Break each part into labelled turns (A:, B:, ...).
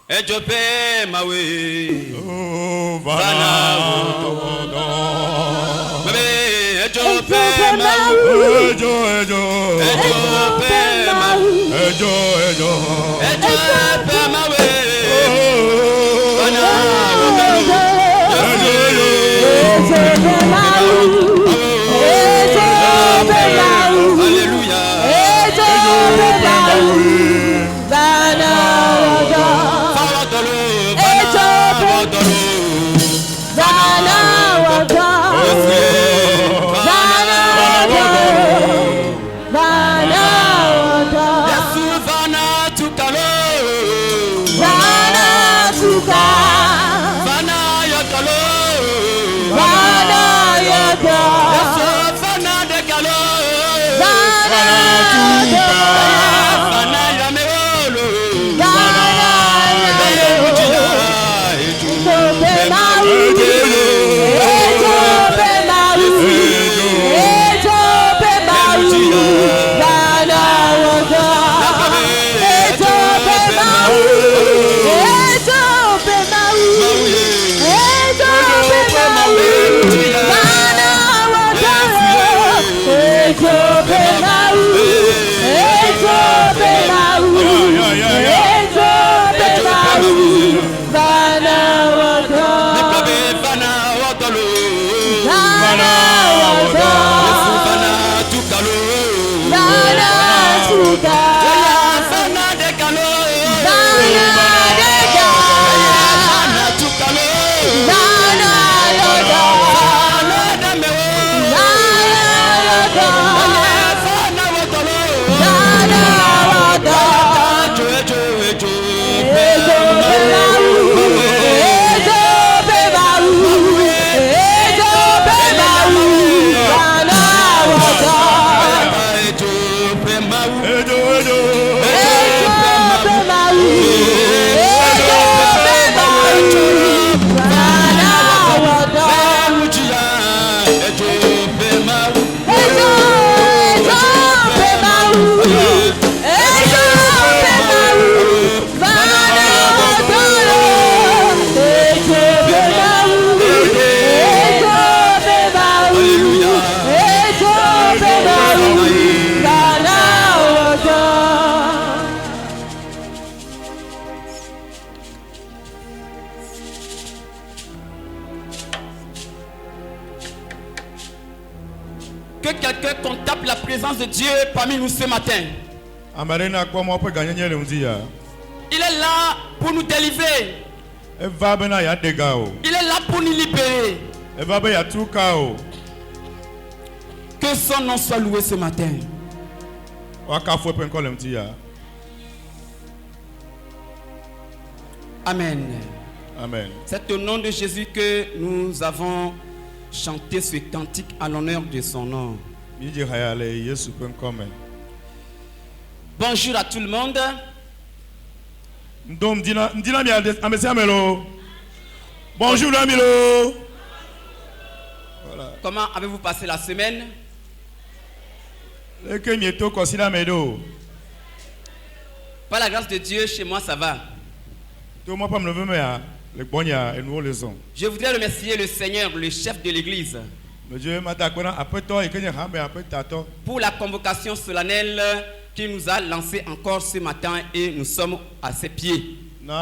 A: Ejope mawe.
B: Oh, vana wodo.
A: Ejope mawe.
B: Ejo.
A: Ejope mawe.
B: Ejo.
A: Ejope mawe. Vana wodo. Alléluia. Que quelqu'un contemple la présence de Dieu parmi nous ce matin. Il est là pour nous délivrer. Il est là pour nous libérer. Que son nom soit loué ce matin. Amen.
B: Amen.
A: C'est au nom de Jésus que nous avons chanté ce cantique à l'honneur de son nom. Bonjour à tout le monde.
B: Bonjour Amilo.
A: Comment avez-vous passé la semaine? Par la grâce de Dieu, chez moi ça va. Je voudrais remercier le Seigneur, le chef de l'église, pour la convocation solennelle qu'il nous a lancée encore ce matin et nous sommes à ses pieds. Je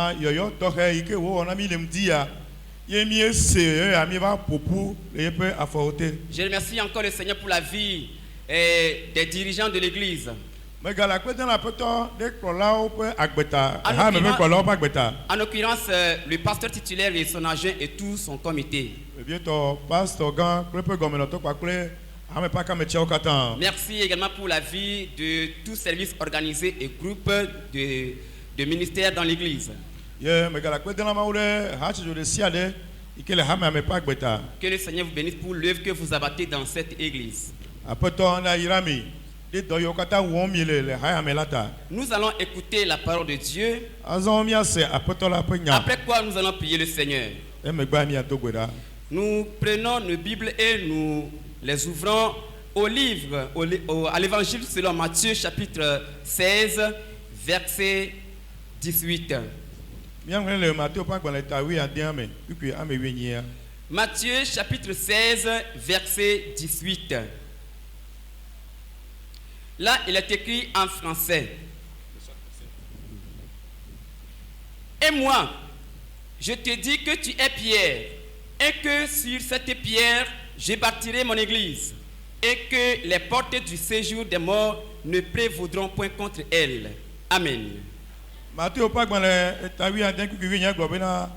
A: remercie encore le Seigneur pour la vie des dirigeants de l'église. En l'occurrence, le pasteur titulaire et son adjoint et tout son comité. Merci également pour la vie de tous services organisés et groupes de ministères dans l'église. Que le Seigneur vous bénisse pour l'œuvre que vous abattez dans cette église. Nous allons écouter la parole de Dieu. Après quoi nous allons prier le Seigneur. Nous prenons nos Bibles et nous les ouvrons au livre, à l'évangile selon Matthieu chapitre 16, verset 18. Matthieu chapitre 16, verset 18. Là, il est écrit en français. Et moi, je te dis que tu es Pierre, et que sur cette pierre, je bâtirai mon église, et que les portes du séjour des morts ne prévaudront point contre elle. Amen.
B: Matthieu Pagmale tawi aden ku wi nya globena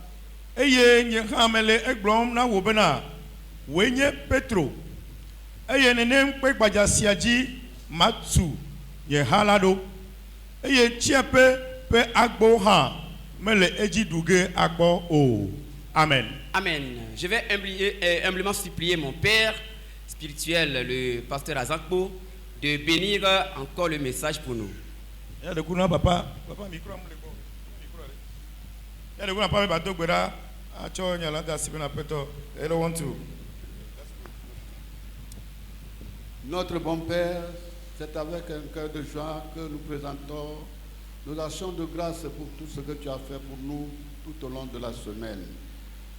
B: eye nye hamele eglom na wo bena wenye Petro eye nenem pe gbajasiaji matu ye halado eye chiepe pe agbo ha mele eji duge agbo o. Amen.
A: Amen. Je vais humblement supplier mon père spirituel, le pasteur Azakbo, de bénir encore le message pour nous.
B: Ya de kuna papa micro am le ko micro le ya de kuna papa ba to gbera a cho nyala da sibina peto they don't want to.
C: Notre bon Père, c'est avec un cœur de joie que nous présentons nos actions de grâce pour tout ce que tu as fait pour nous tout au long de la semaine.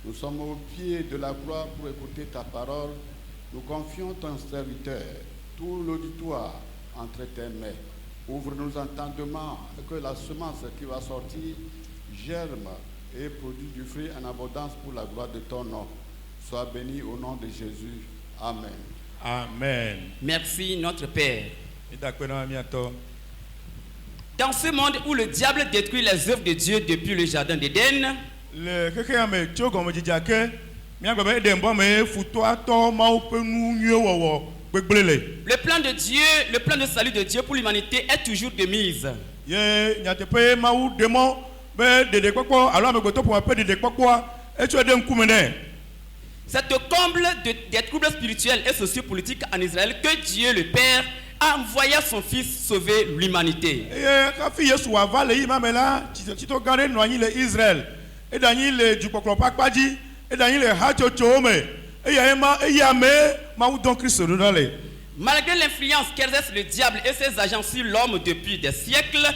C: Nous sommes au pied de la croix pour écouter ta parole. Nous confions ton serviteur, tout l'auditoire entre tes mains. Ouvre nos entendements et que la semence qui va sortir germe et produit du fruit en abondance pour la gloire de ton nom. Sois béni au nom de Jésus. Amen.
B: Amen.
A: Merci notre Père.
B: Et d'accord bientôt.
A: Dans ce monde où le diable détruit les œuvres de Dieu depuis le jardin d'Éden,
B: le keke me tio comme djake mi agba be dembo me futo ato ma openu nyo wowo gbegbele.
A: Le plan de Dieu, le plan de salut de Dieu pour l'humanité est toujours de mise.
B: Ye nyatepe ma u demo be dede kokpo alors me goto pour pe dede kokpo e tu de nkumene.
A: C'est au comble des troubles spirituels et sociopolitiques en Israël que Dieu le Père a envoyé son fils sauver l'humanité.
B: Ye ka fi Yesu wa va le yi ma me la ti to gare no anyi le Israël e danyi le jukoklo pakpaji e danyi le hachocho me e ya me ma u don Christ do dale.
A: Malgré l'influence qu'exerce le diable et ses agents sur l'homme depuis des siècles,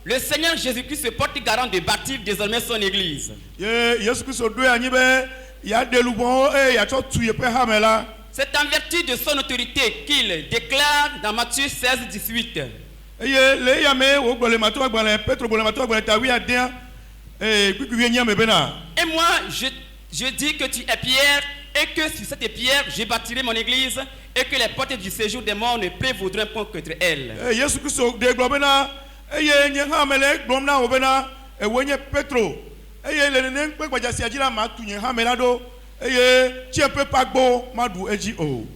A: le Seigneur Jésus-Christ se porte garant de bâtir désormais son église. C'est en vertu de son autorité qu'il déclare dans Matthieu 16, 18. Et moi, je dis que tu es Pierre, et que sur cette pierre, je bâtirai mon église, et que les portes du séjour des morts ne prévaudront point contre elle.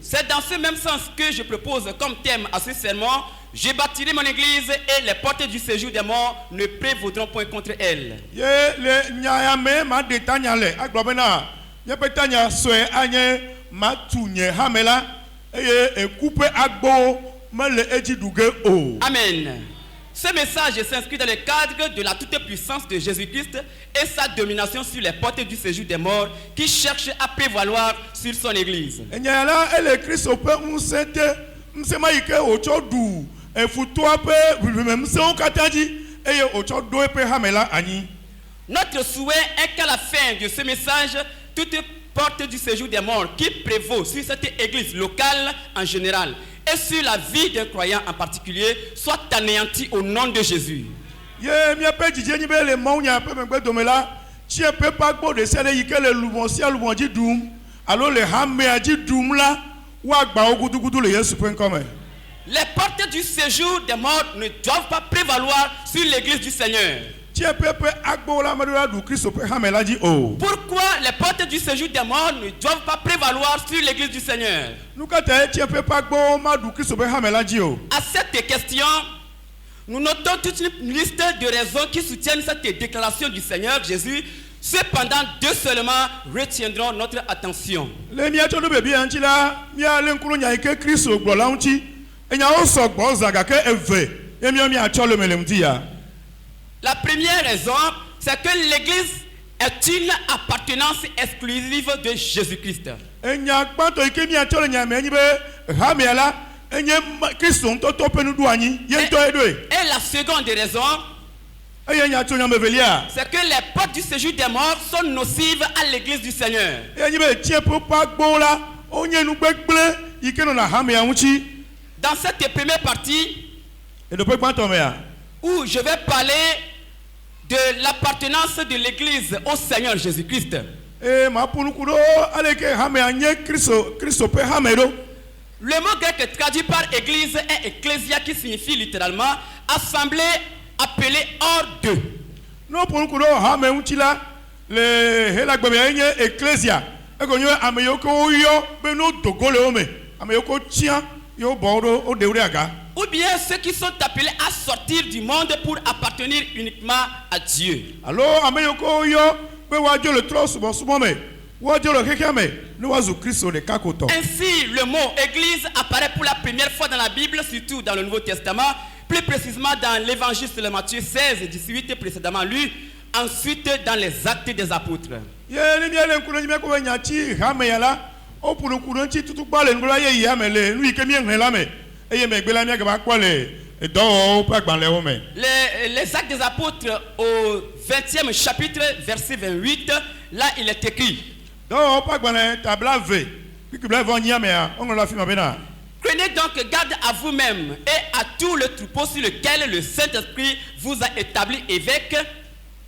A: C'est dans ce même sens que je propose comme thème à ce sermon: je bâtirai mon église et les portes du séjour des morts ne prévaudront point contre elle. Amen. Ce message s'inscrit dans le cadre de la toute-puissance de Jésus-Christ et sa domination sur les portes du séjour des morts qui cherche à prévaloir sur son église. Notre souhait est qu'à la fin de ce message, toute porte du séjour des morts qui prévaut sur cette église locale en général et sur la vie d'un croyant en particulier soit anéantie au nom de Jésus. Les portes du séjour des morts ne doivent pas prévaloir sur l'église du Seigneur. Pourquoi les portes du séjour des morts ne doivent pas prévaloir sur l'église du Seigneur? À cette question, nous notons toute une liste de raisons qui soutiennent cette déclaration du Seigneur Jésus. Cependant, deux seulement retiendront notre attention. La première raison, c'est que l'église est une appartenance exclusive de Jésus-Christ.
B: enye Kristo ntoto penu do anyi ye nto edo e.
A: Et la seconde raison,
B: Eye nya to nya mevelia.
A: c'est que les portes du séjour des morts sont nocives à l'église du Seigneur.
B: Enye be tie po pa gbo la onye nu gbegble ike no na ha me anwuchi.
A: Dans cette première partie,
B: E do pe gbanto me ya.
A: où je vais parler de l'appartenance de l'église au Seigneur Jésus-Christ.
B: E ma punu kudo aleke ha me anye Kristo pe ha me do.
A: Le mot grec traduit par église est ecclésia qui signifie littéralement assemblée appelée hors d'eux.
B: No punu kudo ha me unchi la le hela gbe me enye ecclesia. E go nyo ameyoko yo be no dogole o me. Ameyoko chia yo bodo o deure aga.
A: Ou bien ceux qui sont appelés à sortir du monde pour appartenir uniquement à Dieu.
B: Allo ameyoko yo be wa jo le tro subo me. Wa jo le keke me no wa zu Kristo de kakoto.
A: Ainsi, le mot église apparaît pour la première fois dans la Bible, surtout dans le Nouveau Testament, plus précisément dans l'évangile de Matthieu 16 et 18 précédemment lu, ensuite dans les actes des apôtres.
B: Ye ni mi ele nkuno nyime ko nya chi ha me yala o punu kuno chi tutu gba le nbula ye ya me le nu ike mi en la me eye me gbe la mi ga pa le do o pa gban le wo me.
A: Les actes des apôtres au 20e chapitre, verset 28, là il est écrit:
B: Do o pa gban le tabla ve ki bla vo nya me a on la fi ma bena.
A: Prenez donc garde à vous-même et à tout le troupeau sur lequel le Saint-Esprit vous a établi évêque.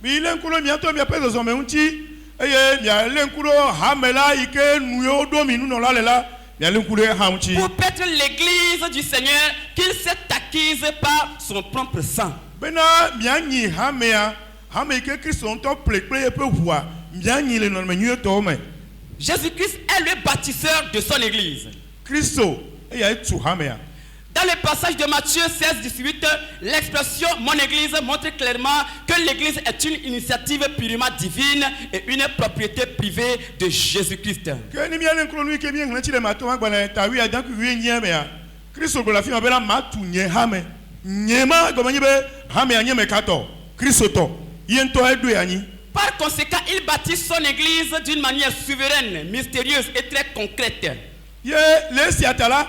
B: Mi le nkuno mi ato mi apezo zo me unchi eye mi le nkuno ha me la ike nu yo do mi nu no la le la mi le nkuno ha unchi.
A: Pour paître l'église du Seigneur qu'il s'est acquise par son propre sang.
B: Bena mi anyi ha me ike Kristo nto pleple e pe hua mi anyi le no me nyu to me.
A: Jésus-Christ est le bâtisseur de son église.
B: Kristo eye tu ha me ya.
A: Dans le passage de Matthieu 16, 18, l'expression « mon église » montre clairement que l'église est une initiative purement divine et une propriété privée de Jésus-Christ.
B: Que ni mi alen kro nu ke mi ngna chi le mato ma gbana ta wi adan ku wi nye me ya. Kristo go la fi ma be la ma tu nye ha me. Nye ma go ma nye be ha me anye me kato. Kristo to. Yen to edu yanyi.
A: Par conséquent, il bâtit son église d'une manière souveraine, mystérieuse et très concrète.
B: Ye le si atala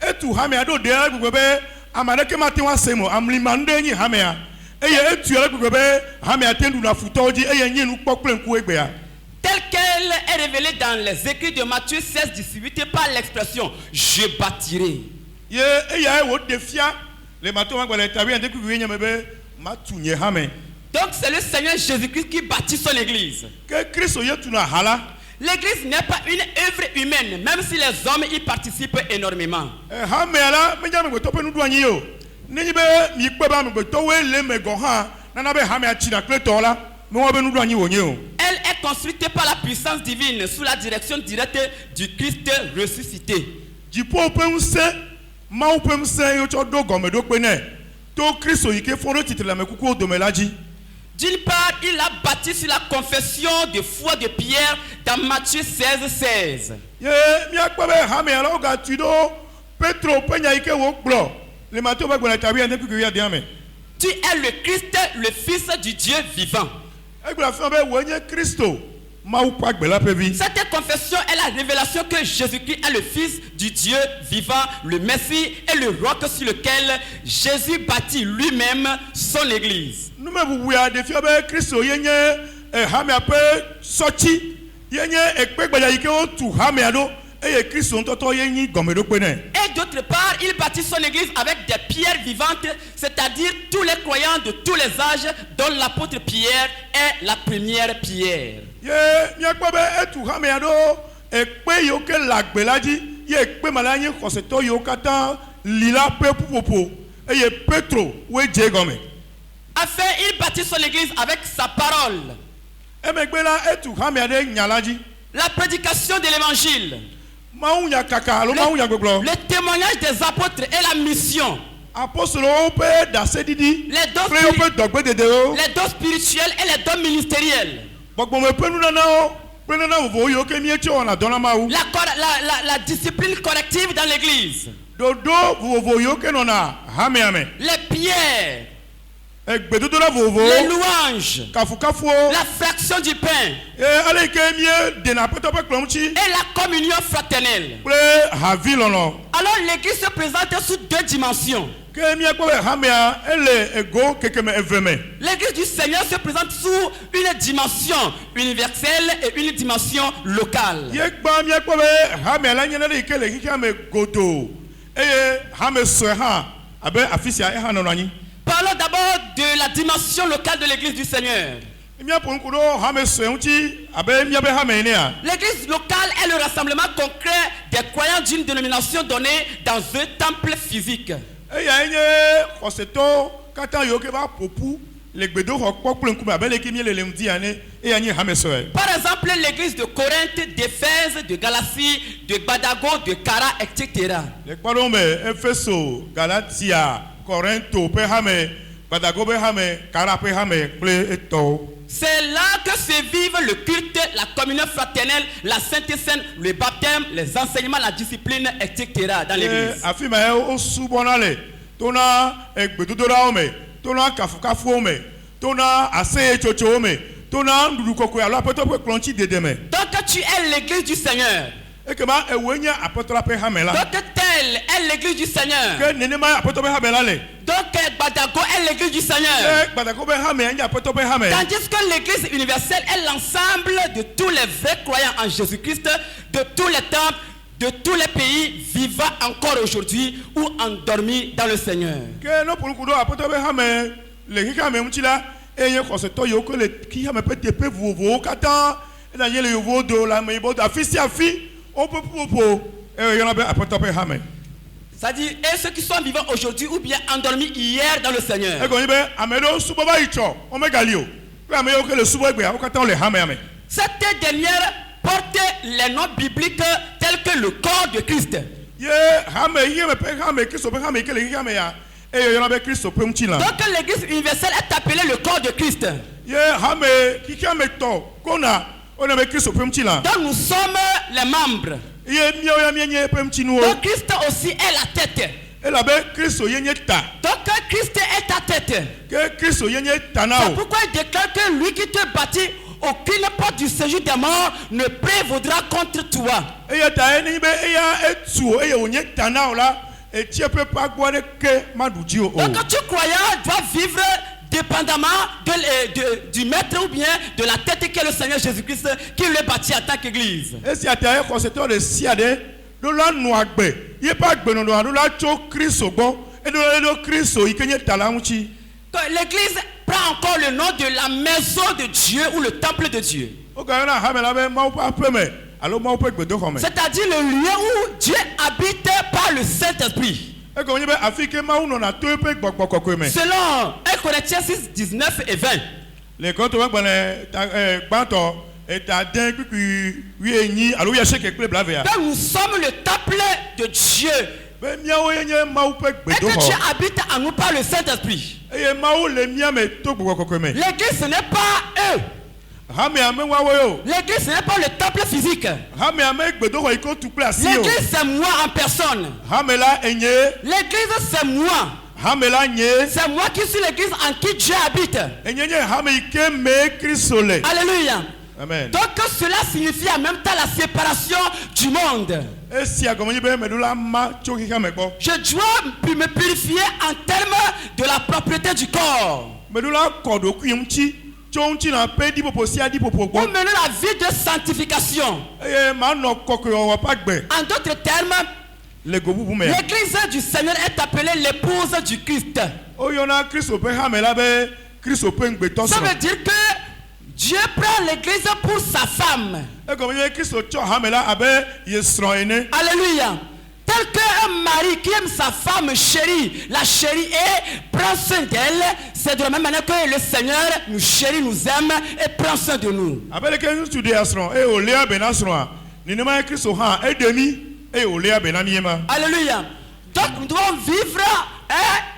B: etu ha me ado de gbogbo be amade ke ma te wa semo amli mande nyi ha me ya. Eye etu ele gbogbo be ha me atendu na futoji eye nyi nu pokple nku egbe ya.
A: Telle qu'elle est révélée dans les écrits de Matthieu 16, 18 par l'expression « je bâtirai ».
B: Ye eye wo defia le mato ma gbala ta wi ande ku wi nye me be ma tu nye ha me.
A: Donc c'est le Seigneur Jésus-Christ qui bâtit son église.
B: Que Kristo ye tu na hala.
A: L'église n'est pas une œuvre humaine, même si les hommes y participent énormément.
B: Ha me ala me nya me to pe nu do anyi yo. Ni be mi pe ba me to we le me go ha na na be ha me achi na kle to la. Me wo be nu do anyi wo nye o.
A: Elle est construite par la puissance divine sous la direction directe du Christ ressuscité.
B: Jipo pe unse ma u pe unse yo cho do go me do pe ne. To Kristo yike foro titre la me kuku o do me laji.
A: D'une part, il a bâti sur la confession de foi de Pierre dans Matthieu 16, 16.
B: Ye mi akpa be ha me ala o ga tu do Petro pe nya yike wo gbo. Le mato ba gbona ta wi ande ku wi ade ame.
A: Tu es le Christ, le Fils du Dieu vivant.
B: E gbla fa be wo nye Kristo ma u pa gbela pe vi.
A: Cette confession est la révélation que Jésus-Christ est le Fils du Dieu vivant, le Messie et le roc sur lequel Jésus bâtit lui-même son église.
B: Nous me vous voyez des filles avec Christo yenye ha me ape sochi yenye ekpe gbaja yike o tu ha me ado eye Kristo ntoto yenyi gomedo pe ne.
A: Et d'autre part, il bâtit son église avec des pierres vivantes, c'est-à-dire tous les croyants de tous les âges, dont l'apôtre Pierre est la première pierre.
B: Ye mi akpa be etu ha me ado ekpe yo ke lagbelaji ye ekpe malanyi koseto yo kata lila pe popo eye Petro we je gome.
A: Enfin, il bâtit son église avec sa parole.
B: Emegbela etu ha me ade nyalaji.
A: La prédication de l'évangile.
B: Maunya kaka lo maunya gbogbo.
A: Le témoignage des apôtres et la mission.
B: Apostolo pe da sedidi.
A: Les dons spirituels et les dons ministériels.
B: Gbogbo me penu na o. Penu na wo yo ke mi eche ona dona mawu.
A: La discipline corrective dans l'église.
B: Dodo wo yo ke nona ha me ame.
A: Les pierres.
B: egbedodola vovo
A: les louanges,
B: kafukafuo
A: la fraction du pain
B: ale ke mie de na poto pe klom chi
A: et la communion fraternelle.
B: ple havi lono
A: Alors l'église se présente sous deux dimensions.
B: ke mie ko hamia ele ego kekeme eveme
A: L'église du Seigneur se présente sous une dimension universelle et une dimension locale.
B: ye gba mie ko hamia la nyene le kele kikame godo hame soha abe afisia e hanono anyi.
A: Parlons d'abord de la dimension locale de l'église du Seigneur. L'église locale est le rassemblement concret des croyants d'une dénomination donnée dans un temple physique. Par exemple, l'église de Corinthe, d'Éphèse, de Galatie, de Badago, de Kara, etc. C'est là que se vivent le culte, la communion fraternelle, la Sainte Seine, le baptême, les enseignements, la discipline, etc. dans l'église. Donc tu es l'église du Seigneur. Donc telle est l'église du Seigneur. Donc Badago est l'église du Seigneur. Tandis que l'église universelle est l'ensemble de tous les vrais croyants en Jésus-Christ, de tous les temps, de tous les pays vivant encore aujourd'hui ou endormis dans le Seigneur. C'est-à-dire, et ceux qui sont vivants aujourd'hui ou bien endormis hier dans le Seigneur. Cette dernière porte les noms bibliques tels que le corps de Christ. Donc l'église universelle est appelée le corps de Christ. Donc nous sommes les membres. Donc Christ aussi est la tête. Donc Christ est ta tête. C'est pourquoi il déclare que lui qui te bâtit, aucune porte du séjour des morts ne prévaudra contre toi. Donc tu croyant dois vivre dépendamment du maître ou bien de la tête qui est le Seigneur Jésus-Christ qui le bâtit en tant qu'église. L'église prend encore le nom de la maison de Dieu ou le temple de Dieu. C'est-à-dire le lieu où Dieu habite par le Saint-Esprit. Selon 1 Corinthiens 6, 19 et 20. Nous sommes le temple de Dieu. Et que Dieu habite en nous par le Saint-Esprit. L'église ce n'est pas eux. L'église ce n'est pas le temple physique. L'église c'est moi en personne. L'église c'est moi. C'est moi qui suis l'église en qui Dieu habite. Alléluia.
B: Amen.
A: Donc cela signifie en même temps la séparation du monde. Je dois me purifier en termes de la propriété du corps. Ou mener la vie de sanctification. En d'autres termes, l'église du Seigneur est appelée l'épouse du Christ. Ça veut dire que Dieu prend l'église pour sa femme. Alléluia. Tel qu'un mari qui aime sa femme chérie, la chérie et prend soin d'elle, c'est de la même manière que le Seigneur nous chérit, nous aime et prend soin de nous. Alléluia. Donc nous devons vivre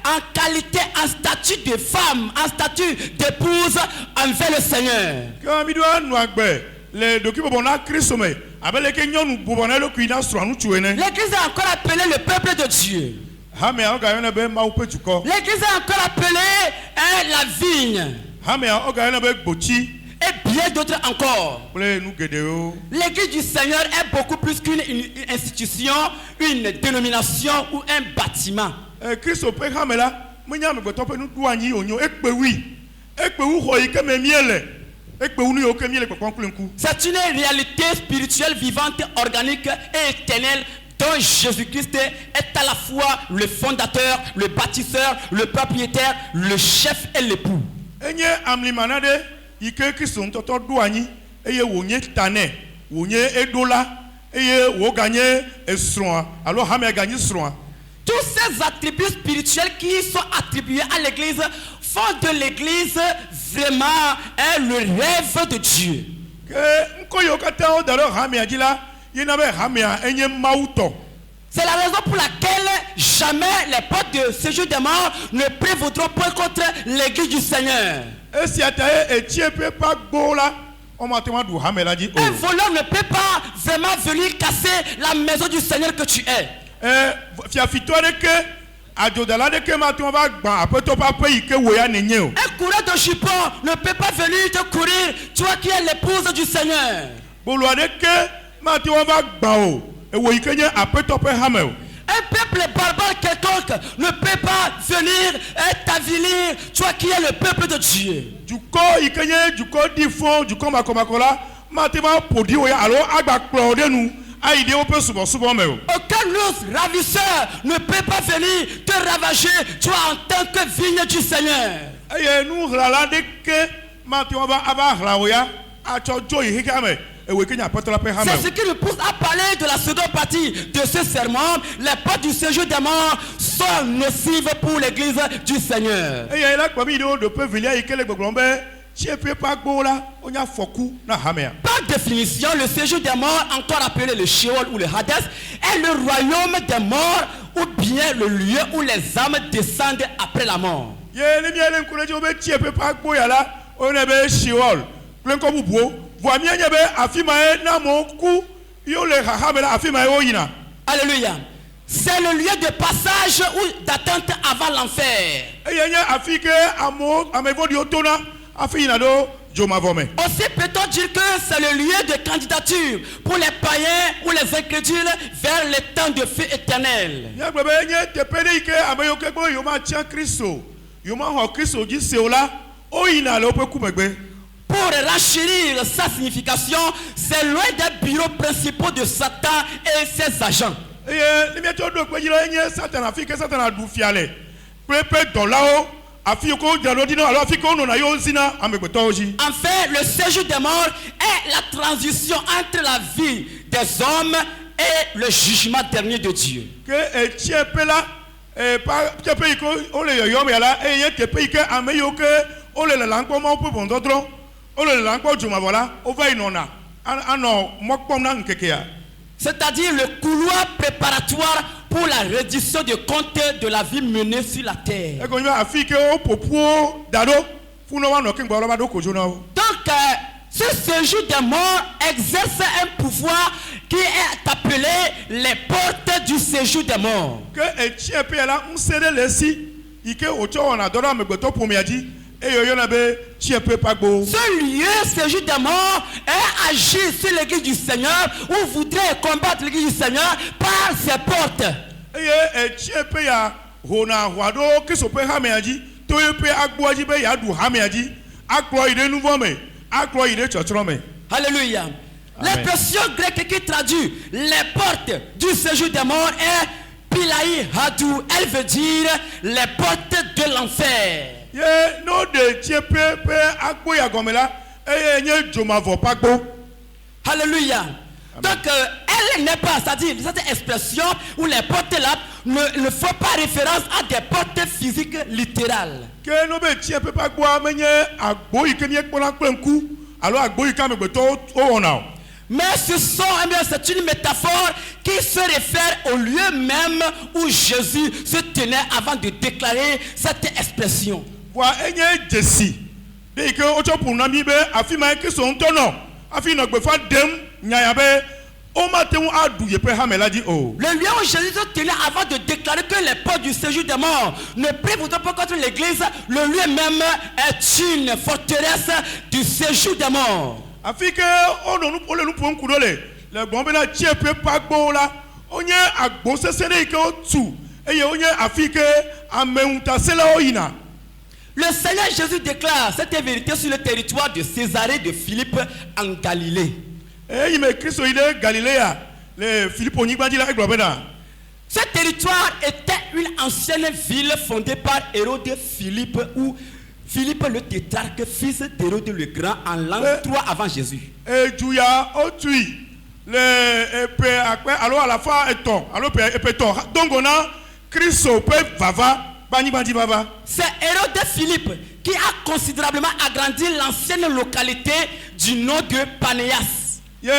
A: en qualité, en statut de femme, en statut d'épouse envers le Seigneur. L'église est encore appelée le peuple de Dieu.
B: hamea ogayona be maupe dukɔ.
A: L'église est encore appelée la vigne.
B: Hamea ogayona be gbochi.
A: Et bien d'autres encore.
B: Kple nu geɖewo.
A: L'église du Seigneur est beaucoup plus qu'une institution, une dénomination ou un bâtiment.
B: Kristo ƒe hame la menya amegbetɔ ƒe nuɖu anyi wonyo ekpewui. Ekpewu xɔ yi ke me miele. Ekpewu nu yiwo ke miele kpɔkpɔm kple ŋku.
A: C'est une réalité spirituelle vivante, organique et éternelle dont Jésus-Christ est à la fois le fondateur, le bâtisseur, le propriétaire, le chef et l'époux.
B: Enye amlimana ɖe yi ke Kristo ŋutɔtɔ ɖo anyi eye wònye tanɛ, wònye eɖola eye wòganye esrɔ̃a alo hamea ganye srɔ̃a.
A: Tous ces attributs spirituels qui sont attribués à l'église font de l'église vraiment le rêve de Dieu.
B: Ke ŋkɔ yiwo katã wo da ɖe hamea dzi la, yena be hamea enye Mawu tɔ.
A: C'est la raison pour laquelle jamais les portes de séjour des morts ne prévaudront point contre l'église du Seigneur.
B: Esia ta ye etie ƒe pagbo la, ɔmate ma ɖu hame la dzi o.
A: Un voleur ne peut pas vraiment venir casser la maison du Seigneur que tu es.
B: Fiafitɔ aɖeke, adzodala aɖeke mate ma va gbã aƒetɔ ƒe aƒe yi ke wò ya nenye o.
A: Un coureur de jupon ne peut pas venir te courir, toi qui es l'épouse du Seigneur.
B: Bolo aɖeke mate ma va gbã o, wò yi ke nye aƒetɔ ƒe hame o.
A: Un peuple barbare quelconque ne peut pas venir t'avilir, toi qui es le peuple de Dieu.
B: Dukɔ yi ke nye dukɔ ɖi fɔ, dukɔ makɔmakɔ la, mate ma ƒo ɖi wo ya alo agba kplɔ ɖe nu ayi ɖe woƒe subɔsubɔ me o.
A: Aucun loup ravisseur ne peut pas venir te ravager, toi en tant que vigne du Seigneur.
B: Eye nuhlala ɖeke mate ma va ava hla wo ya atsɔ dzo yi xexea me.
A: C'est ce qui nous pousse à parler de la seconde partie de ce sermon. Les portes du séjour des morts sont nocives pour l'église du Seigneur. Par définition, le séjour des morts, encore appelé le Sheol ou le Hades, est le royaume des morts ou bien le lieu où les âmes descendent après la mort. Alléluia. C'est le lieu de passage ou d'attente avant l'enfer. Aussi peut-on dire que c'est le lieu de candidature pour les païens ou les incrédules vers les temps de feu éternel. Pour renchérir sa signification, c'est l'un des bureaux principaux de Satan et ses agents. Enfin, le séjour des morts est la transition entre la vie des hommes et le jugement dernier de Dieu. C'est-à-dire le couloir préparatoire pour la reddition des comptes de la vie menée sur la terre. Donc, ce séjour des morts exerce un pouvoir qui est appelé les portes du séjour des morts. Ce lieu, séjour des morts, est agir sur l'église du Seigneur ou voudrait combattre l'église du Seigneur par ses portes. Alléluia. L'expression grecque qui traduit les portes du séjour des morts est Pilai Hadou. Elle veut dire les portes de l'enfer. Alléluia. Donc, elle n'est pas, c'est-à-dire cette expression où les portes là ne font pas référence à des portes physiques littérales. Mais c'est une métaphore qui se réfère au lieu même où Jésus se tenait avant de déclarer cette expression.
B: o ma te ŋu aɖu yeƒe hame la dzi o.
A: Le lieu où Jésus se tenait avant de déclarer que les portes du séjour des morts ne prévaudront pas contre l'église, le lieu même est une forteresse du séjour des morts.
B: Afi ke wole nu ƒom ku ɖo le gbɔn bena tsiẽƒe ƒe agbowo la, wonye agbo sesẽ ɖe yi ke wotu eye wonye afi ke ameŋutasẽlawo yina.
A: Le Seigneur Jésus déclare cette vérité sur le territoire de Césarée de Philippe en Galilée.
B: Eyi me Kristo yi ɖe Galilea le Filipo nyigba dzi la egblɔ bena.
A: Ce territoire était une ancienne ville fondée par Hérode Philippe ou Philippe le tétrarque, fils d'Hérode le Grand en l'an 3 avant Jésus.
B: Edu ya otui le epe akpe alo alafa etɔn alo epe etɔn dongo na Kristo ƒe vava ba nyigba dzi vava.
A: C'est Hérode Philippe qui a considérablement agrandi l'ancienne localité du nom de Panéas.
B: Ye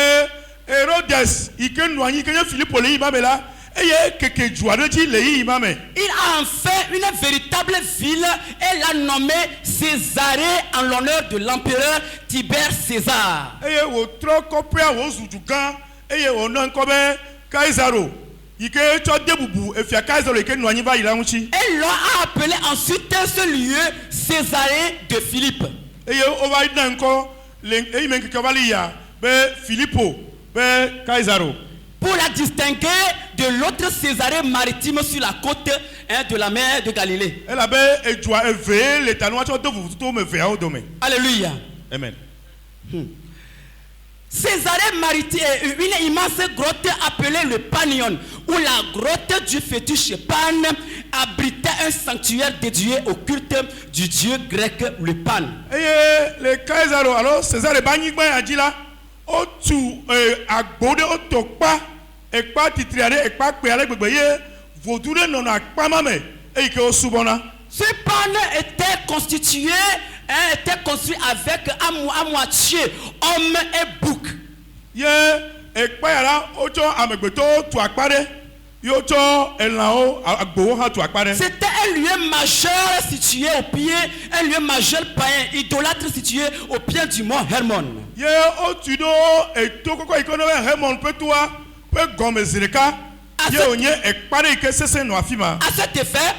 B: Herodes yi ke nɔ anyi ke nye Filipo le yi ma me la eye keke du aɖe dzi le yi ma me.
A: Il a en fait une véritable ville et l'a nommée Césarée en l'honneur de l'empereur Tibère César.
B: Eye wòtrɔ kɔƒea wòzu du gã eye wòna ŋkɔ be Kaisaro yi ke tsɔ de bubu efia Kaisaro yi ke nɔ anyi va yi la ŋuti.
A: Et l'on a appelé ensuite ce lieu Césarée de Philippe.
B: Eye wova na ŋkɔ le eyi me nkeke va li ya be Filipo be Kaisaro.
A: Pour la distinguer de l'autre Césarée maritime sur la côte de la mer de Galilée.
B: Elabe edua eve le tanu atsɔ do vuvuto me veawo dome.
A: Alléluia.
B: Amen.
A: Césarée maritime, une immense grotte appelée le Panion, où la grotte du fétiche Pan abritait un sanctuaire dédié au culte du dieu grec le Pan.
B: Eye le Kaisaro alo César ba nyigba ya dzi la otu agbo ɖe oto kpa ekpa titri aɖe ekpa kpe aɖe gbegbe ye vodu ɖe nɔnɔ akpa ma me eyi ke wosubɔna.
A: Ce pan était constitué, était construit avec à moitié homme et bouc.
B: Ye ekpa ya la wotsɔ amegbetɔwo tu akpa ɖe ye wotsɔ elãwo agbowo hã tu akpa ɖe.
A: C'était un lieu majeur situé au pied, un lieu majeur païen, idolâtre situé au pied du mont Hermon.
B: Ye otu ɖo eto kɔkɔ yi ke ne be Hermon ƒe toa ƒe gɔme zi ɖeka ye wònye ekpa ɖe yi ke sesẽ nɔ afi ma.
A: À cet effet,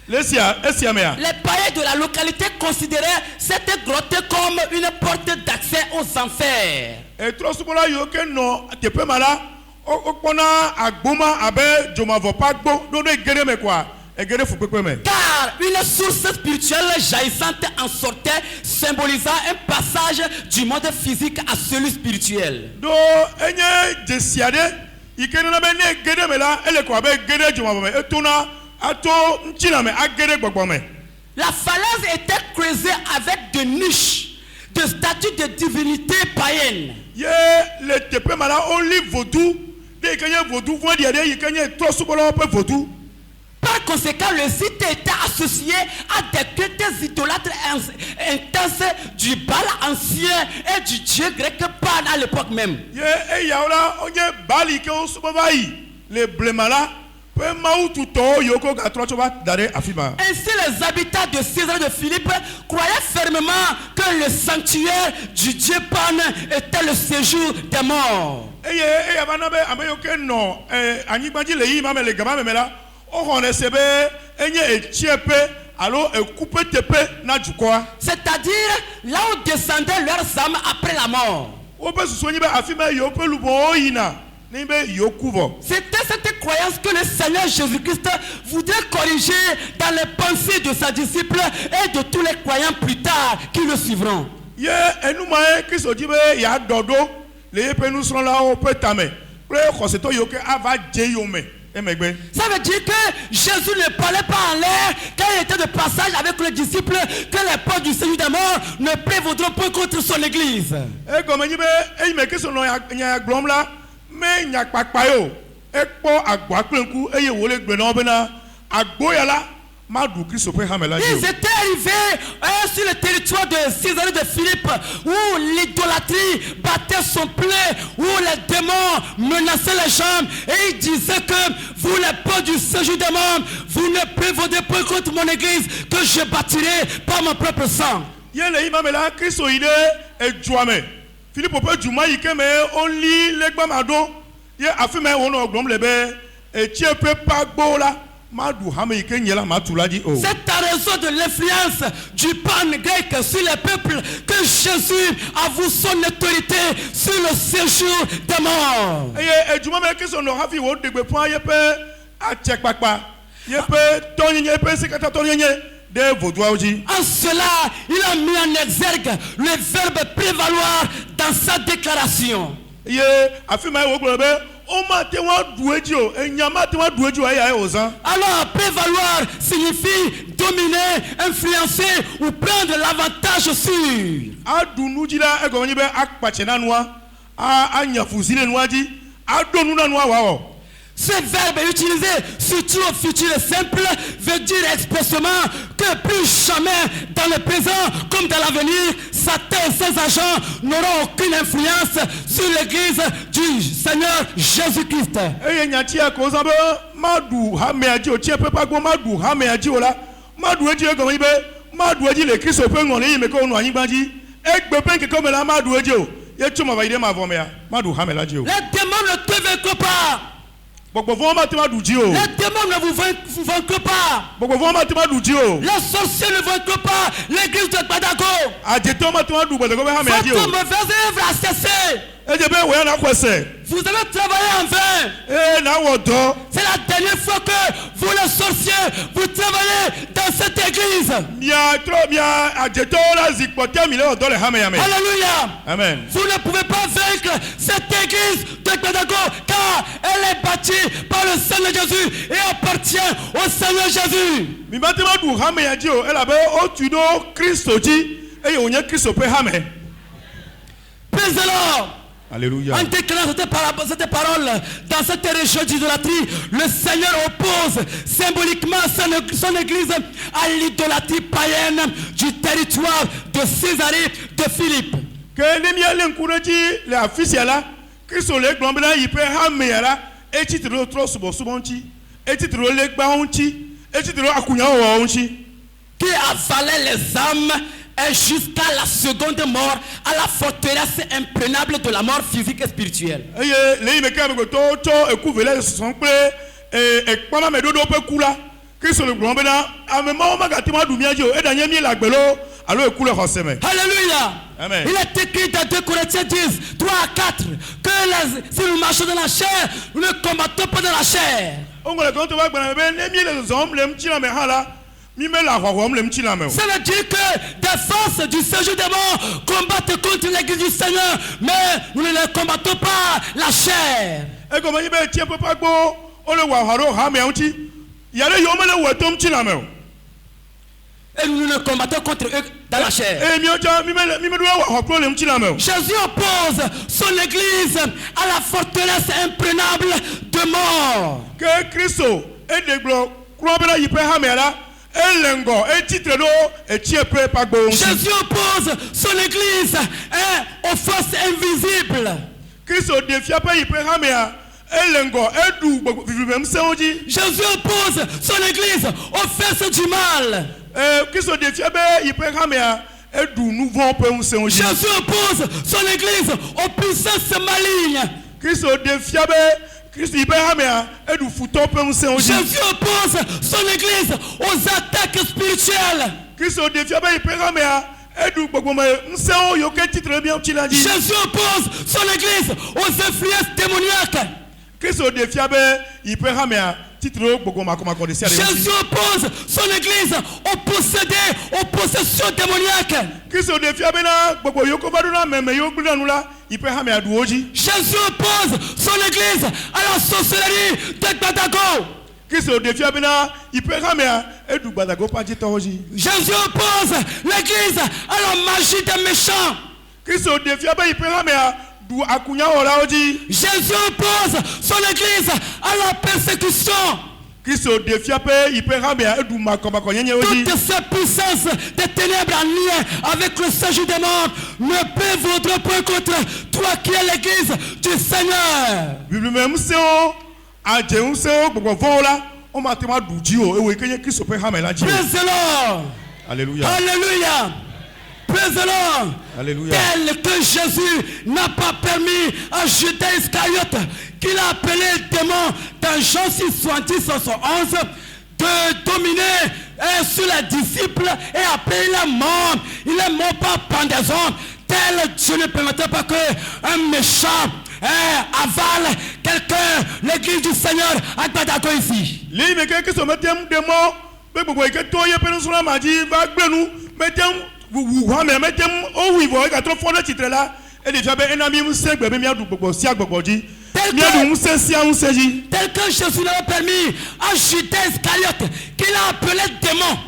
B: esia mea,
A: les païens de la localité considéraient cette grotte comme une porte d'accès aux enfers.
B: etrɔsubɔla yiwo ke nɔ teƒe ma la wokpɔna agboma abe dzomavɔ ƒe agbo ɖo ɖe ge ɖe me koa ege ɖe fukpekpe me.
A: Car une source spirituelle jaillissante en sortait, symbolisant un passage du monde physique à celui spirituel.
B: Do enye dzesi aɖe yi ke nana be ne ge ɖe me la ele ko abe ge ɖe dzomavɔ me etona ato ŋutsina me age ɖe gbɔgbɔ me.
A: La falaise était creusée avec des niches, des statues de divinités païennes.
B: Ye le teƒe ma la woli vodu ɖe yi ke nye vodu vɔ̃ɖi aɖe yi ke nye trɔsubɔlawo ƒe vodu.
A: Par conséquent, le site était associé à des cultes idolâtres intenses du Baal ancien et du dieu grec Pan à l'époque même.
B: Ye eyawo la wonye Baali ke wosubɔ va yi le blema la ƒe mawu tutɔwo yiwo ke wogatrɔ tsɔ va da ɖe afi ma.
A: Ainsi, les habitants de César de Philippe croyaient fermement que le sanctuaire du dieu Pan était le séjour des morts.
B: Eye eya va na be ame yiwo ke nɔ anyigba dzi le yi ma me le gama me la woxɔne se be enye etsieƒe alo ekuƒe teƒe na dukɔa.
A: C'est-à-dire là où descendaient leurs âmes après la mort.
B: Woƒe susu nye be afi ma yiwo ƒe lubowo yina ne be yiwo ku vɔ.
A: C'était cette croyance que le Seigneur Jésus-Christ voudrait corriger dans les pensées de ses disciples et de tous les croyants plus tard qui le suivront.
B: Ye enuma ye Kristo di be yeaɖɔ ɖo le yeƒe nusrɔ̃lawo ƒe tame kple xɔsetɔ yiwo ke ava dze yome emegbe.
A: Ça veut dire que Jésus ne parlait pas en l'air quand il était de passage avec les disciples que les portes du séjour des morts ne prévaudront point contre son église.
B: Egɔme nyi be eyi me Kristo nɔ nya gblɔm la me nyakpakpa ye o ekpɔ agboa kple ŋku eye wòle gblɔ na wo bena agbo ya la maɖu Kristo ƒe hame la dzi o.
A: Ils étaient arrivés sur le territoire de Césarée de Philippe où l'idolâtrie battait son plein, où les démons menaçaient les gens et ils disaient que vous les portes du séjour des morts, vous ne prévaudrez point contre mon église que je bâtirai par mon propre sang.
B: Ye le yi ma me la Kristo yi ɖe edua me Filipo ƒe duma yi ke me woli legba ma ɖo ye afime wono oglom lebe echiepe pagbo la madu hame ike nyela matulaji o.
D: C'est à raison de l'influence du pan grec sur les peuples que Jésus avoue son autorité sur le séjour des morts.
B: Eye ejuma me kiso no hafi wo degbe fun ayepe atekpakpa yepe tonyenye yepe sekata tonyenye de vodua oji.
D: En cela, il a mis en exergue le verbe prévaloir dans sa déclaration.
B: Ye afime wo globe o ma te wa dueji o enyama te wa dueji o aya ozan.
D: Alors, prévaloir signifie dominer, influencer ou prendre l'avantage sur.
B: Adunuji la egonyi be akpache na noa anyafuzile noaji adonu na noa wa o.
D: Ce verbe utilisé surtout au futur simple veut dire expressément que plus jamais dans le présent comme dans l'avenir, Satan et ses agents n'auront aucune influence sur l'église du Seigneur Jésus-Christ.
B: Eye nyati akozan be madu hameaji o tie pepa go madu hameaji o la madu eji egonyi be madu eji le Kristo pe ngon le yi me ko nu anyigbaji egbe pe nke ko me la madu eji o ye tuma ba ide ma vomea madu hamelaji o.
D: Les démons ne te vaincront pas.
B: Gbogbo fun ma te ma duji o.
D: Les démons ne vous vaincront pas.
B: Gbogbo fun ma te ma duji o.
D: Les sorciers ne vaincront pas l'église de Badako.
B: Ajeto ma te ma du gbogbo be hameaji o.
D: Votre mauvaise œuvre a cessé.
B: Eje be we na kwese.
D: Vous avez travaillé en vain.
B: Na wo do.
D: C'est la dernière fois que vous les sorciers, vous travaillez dans cette église.
B: Mia ajeto la zikpote mi le odo le hameyame.
D: Alléluia.
B: Amen.
D: Vous ne pouvez pas vaincre cette église de Badako car elle est bâtie par le Seigneur Jésus et appartient au Seigneur Jésus.
B: Mi ba te ma du hameaji o ela be o tudo Kristo ji eye onye Kristo pe hame.
D: Praise the Lord.
B: Alléluia.
D: En déclarant cette parole dans cette région d'idolâtrie, le Seigneur oppose symboliquement son église à l'idolâtrie païenne du territoire de Césarée de Philippe.
B: Que ne mi ale nkureji le afisia la Kristo le gbon bela yi pe hame la e titro tro subo subonchi e titro le gba onchi e titro akunya wo onchi
D: Qui avalait les âmes et jusqu'à la seconde mort, à la forteresse imprenable de la mort physique et spirituelle.
B: Eye le yi me ka me go to ekuvele son pe e pama me dodo pe kula Kristo le gbon bela amema o magati ma du mi aji o e danye mi lagbelo alo ekule hoseme.
D: Alléluia.
B: Amen.
D: Il est écrit dans 2 Corinthiens 10, 3 à 4, que si nous marchons dans la chair, nous ne combattons pas dans la chair.
B: Ongole kon to ba gbana be ne mi le zom le mchi na me hala mi me la hwahom le mchi na me.
D: Ça veut dire que des forces du séjour des morts combattent contre l'église du Seigneur, mais nous ne les combattons pas la chair.
B: E ko mani be tie papa gbo o le wa haro ha me onchi yale yo me le wo to mchi na me.
D: Et nous ne combattons contre eux dans la chair.
B: E mi oja mi me do wa hopro le mchi na me.
D: Jésus oppose son église à la forteresse imprenable de mort.
B: Que Kristo e de glo kro be la yi pe ha me la e lengo e titre do e tie pe pa gbo onchi.
D: Jésus oppose son église aux forces invisibles.
B: Kristo de fia pe yi pe ha me a e lengo e du vivi mem se onchi.
D: Jésus oppose son église aux forces du mal.
B: Kristo de fia be yi pe ha me a e du nouveau pe se onchi.
D: Jésus oppose son église aux puissances malignes.
B: Kristo de fia be Kristo yi pe ha me a e du futo pe se onchi.
D: Jésus oppose son église aux attaques spirituelles.
B: Kristo de fia be yi pe ha me a e du gbogbo me se o yo ke titre bien ti la di.
D: Jésus oppose son église aux influences démoniaques.
B: Kristo de fia be yi pe ha me a titre gbogbo ma ko de sia de.
D: Jésus oppose son église aux possédés, aux possessions démoniaques.
B: Kristo de fia be na gbogbo yo ko ba do na meme yo gbe nu la yi pe ha me a du oji.
D: Jésus oppose son église à la sorcellerie de Badako.
B: Kristo de fia be na yi pe ha me a e du gbadago pa ji to oji.
D: Jésus oppose l'église à la magie des méchants.
B: Kristo de fia be yi pe ha me a du akunya ora oji.
D: Jésus oppose son église à la persécution.
B: Kristo de fia be yi pe ha me a e du makoma nyenye oji.
D: Toutes ces puissances des ténèbres en lien avec le séjour des morts ne prévaudront point contre toi qui es l'église du Seigneur.
B: Bible même se o aje un se o gbogbo vola o ma te ma duji o ewe kenye Kristo pe ha me la ji.
D: Praise the Lord.
B: Alléluia.
D: Alléluia. Praise the Lord.
B: Alléluia.
D: Tel que Jésus n'a pas permis à Judas Iscariote, qu'il a appelé le démon dans Jean 6, 70, 71, de dominer sur les disciples, et après il est mort par pendaison. Tel Dieu ne permettait pas qu'un méchant avale quelqu'un, l'église du Seigneur à Gbadago ici.
B: Les mecs qui sont mettés démon, mais pourquoi que toi y a personne là m'a dit va nous mettez vous mettez oh oui vous avez trop fort le titre là et déjà ben un ami me sait ben bien du beaucoup si à beaucoup dit bien du sait si on s'agit
D: tel que Jésus n'a permis à Judas Iscariote qu'il a appelé démon.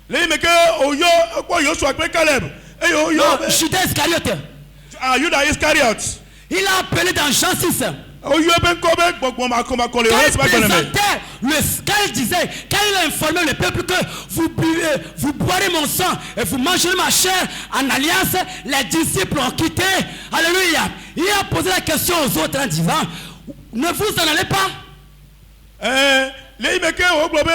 B: Les mecs oh yo quoi yo soit Caleb et yo
D: Judas Iscariote.
B: Ah Judas Iscariote.
D: Il a appelé dans Jean 6.
B: Oh yo ben comment
D: quand il disait, quand il a informé le peuple que vous boirez mon sang et vous mangerez ma chair en alliance, les disciples ont quitté. Alléluia. Il a posé la question aux autres en disant, ne vous en allez pas.
B: Les mecs au globe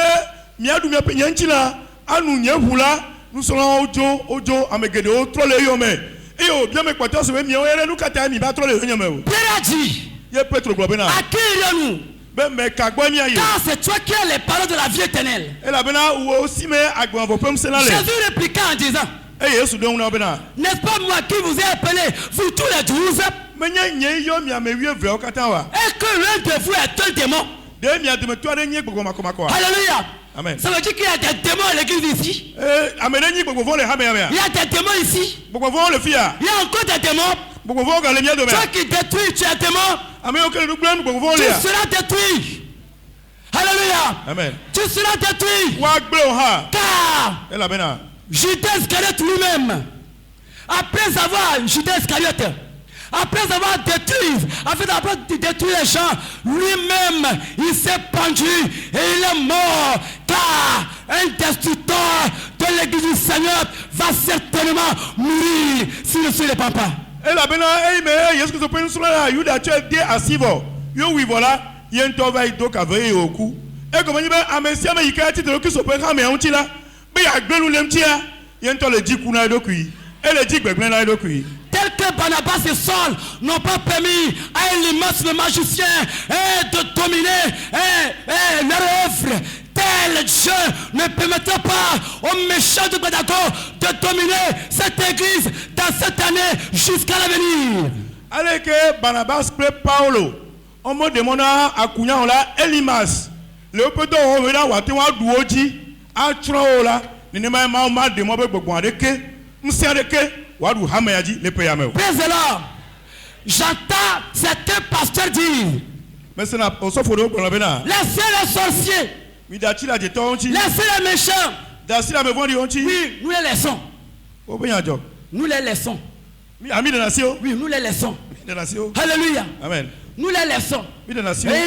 B: miadu mi penyanchila anu nyehula nous serons ojo amegedo trop le yome et oh bien me kwato se mi o ere nu kata mi ba trop le yome o.
D: Pierre a dit,
B: à
D: qui irions-nous? Car c'est toi qui as les paroles de la vie éternelle. Jésus répliqua en disant, n'est-ce pas moi qui vous ai appelé, vous tous les 12, et que l'un de vous est un démon? Alléluia. Amen. Ça veut dire qu'il y a des démons à l'église ici. Il y a des démons ici. Il y a encore des démons. Toi qui détruis, tu es un démon. Tu seras détruit. Alléluia. Amen. Tu seras détruit. Car Judas Iscariote lui-même, après avoir détruit les gens, lui-même, il s'est pendu et il est mort. Car un destructeur de l'église du Seigneur va certainement mourir s'il ne se répand pas.
B: Et la bena et est-ce que ce point sur la Yuda tu es dé à Sivo. Yo oui voilà, il y a un travail donc avec au cou. Et comme il va amesia mais il a été de qui se peut mais on tient là. Mais il y a gbenu lemtia, il y a un temps le dit kuna do kui. Et le dit gbenu na do kui.
D: Tel que Barnabas et Saul n'ont pas permis à un immense magicien de dominer leur œuvre, tel Dieu ne permettra pas aux méchants de Gbadago de dominer cette église dans cette année jusqu'à l'avenir.
B: Allez que Barnabas pré Paulo, on me demande à Kounya là Elimas, le petit on là wa te wa duoji a tro là, ni ma ma de mo be gbogbo adeke, nsi adeke. Praise
D: the Lord. J'entends certains pasteurs dire, laissez les sorciers, laissez les méchants. Oui, nous les laissons. Nous les laissons. Oui, nous les laissons. Alléluia. Amen. Nous les laissons. Et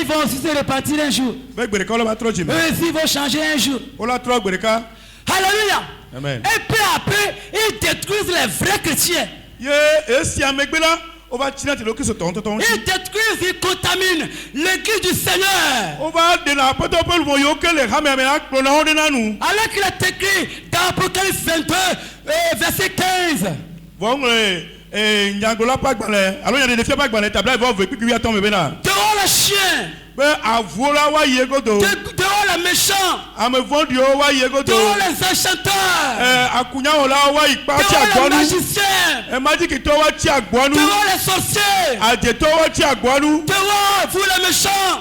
D: ils vont aussi se repartir un jour. Eux aussi vont changer un jour. Alléluia. Amen. Et peu à peu, ils détruisent les vrais chrétiens. Ils détruisent, ils contaminent l'église du Seigneur. Alors qu'il est écrit dans Apocalypse 22, verset 15. Dehors les chiens. Dehors les méchants. Dehors les enchanteurs. Dehors les magiciens. Dehors les sorciers. Dehors vous les méchants.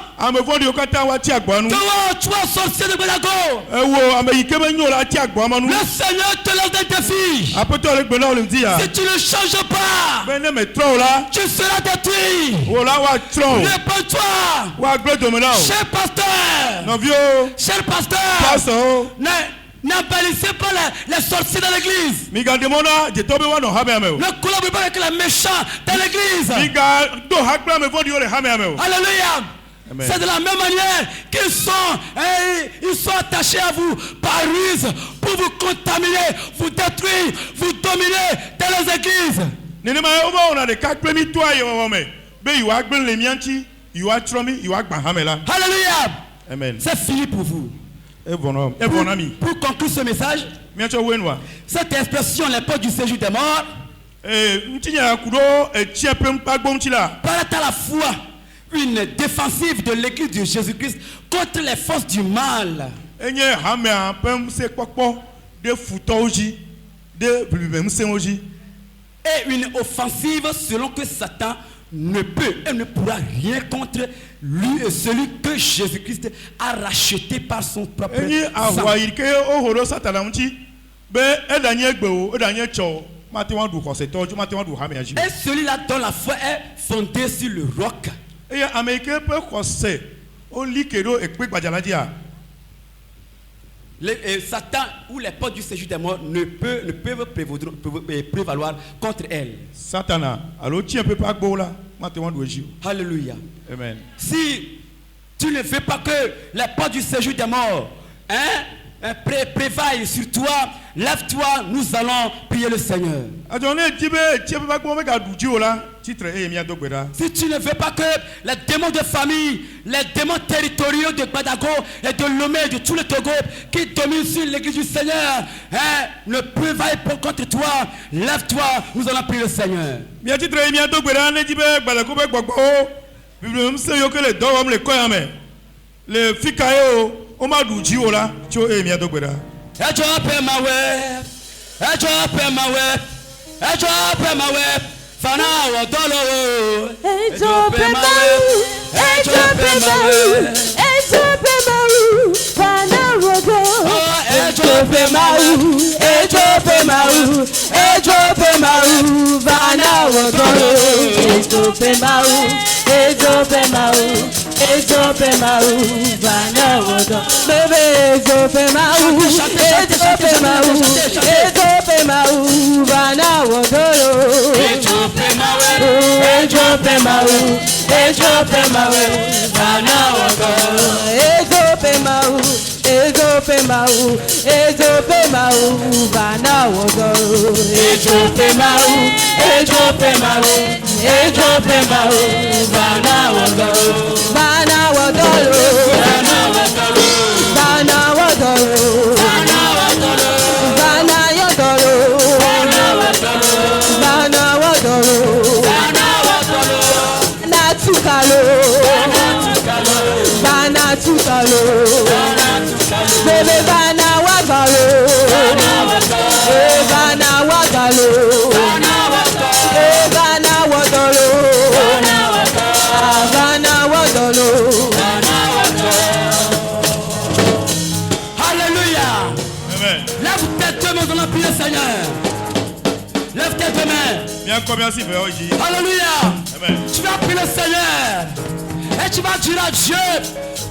D: Dehors toi sorcier de Gbadago. Le Seigneur te lance un défi. Si tu ne changes pas, tu seras détruit. Réponds-toi. Cher pasteur, n'embellissez pas les sorciers dans l'église. Ne collaborez pas avec les méchants dans l'église. Alléluia. C'est de la même manière qu'ils sont attachés à vous par ruse pour vous contaminer, vous détruire, vous dominer dans les églises. Alléluia.
B: Amen.
D: C'est fini pour vous. Pour conclure ce message,
B: Miacho wenwa.
D: Cette expression, les portes du séjour des morts,
B: Ntinya kudo tiepem pagbom chila.
D: paraît à la fois une défensive de l'église de Jésus-Christ contre les forces du mal.
B: Enye hamea pem se kwakpo de futoji de blubem semoji.
D: Et une offensive selon que Satan ne peut et ne pourra rien contre lui et celui que Jésus-Christ a racheté par son propre
B: Enye
D: sang.
B: awayike ohoro satana mti be edanye gbeo edanye cho mati wan du koseto mati wan du hamea ji.
D: Et celui-là dont la foi est fondée sur le roc.
B: Eye ameke pe kose o likedo ekpe gbajaladia.
D: Et Satan ou les portes du séjour des morts ne peuvent prévaloir contre elle.
B: Satana alo ti un peu pagbo la mati wan du eji.
D: Alléluia.
B: Amen.
D: Si tu ne veux pas que les portes du séjour des morts prévaillent sur toi, lève-toi, nous allons prier le Seigneur.
B: Adone tibe tipe pagbo me ga du ji o la titre e mi adogbeda.
D: Si tu ne veux pas que les démons de famille, les démons territoriaux de Badago et de Lomé, de tout le Togo, qui dominent sur l'église du Seigneur, ne prévaillent pas contre toi, lève-toi, nous allons prier le Seigneur.
B: Mi titre e mi adogbeda ne tibe gbadako be gbogbo bible mse yo ke le dowam le koyame le fikayo o ma du ji o la ti o e mi adogbeda.
D: Ejo pe mawe, ejo pe mawe, ejo pe mawe. Fana wo dolo.
E: Ejo pe mawe, ejo pe mawe, ejo pe mawe. Fana wo dolo. Ejo pe mawe, ejo pe mawe, ejo pe mawe. Fana wo dolo. Ejo pe mawe, ejo pe mawe, ejo pe mawe. Fana wo dolo. Bébé ejo pe mawe, ejo pe mawe, ejo pe mawe. Fana wo dolo. Ejo pe mawe, ejo pe mawe, Fana wo dolo. Ejo pe mawe, ejo pe mawe, Fana wo dolo. Ejo pe mawe, Fana wo dolo. Fana wo dolo. Fana wo dolo. Fana yo dolo. Fana wo dolo. Bana tukalo. Bana tukalo. Bebe bana wagalo. Bana wagalo. Bana wadolo. Bana wadolo.
D: Alléluia.
B: Amen.
D: Lève tes deux mains, nous allons prier le Seigneur. Lève tes deux mains.
B: Bien combien si fait oji.
D: Alléluia.
B: Amen.
D: Tu vas prier le Seigneur. Et tu vas dire à Dieu,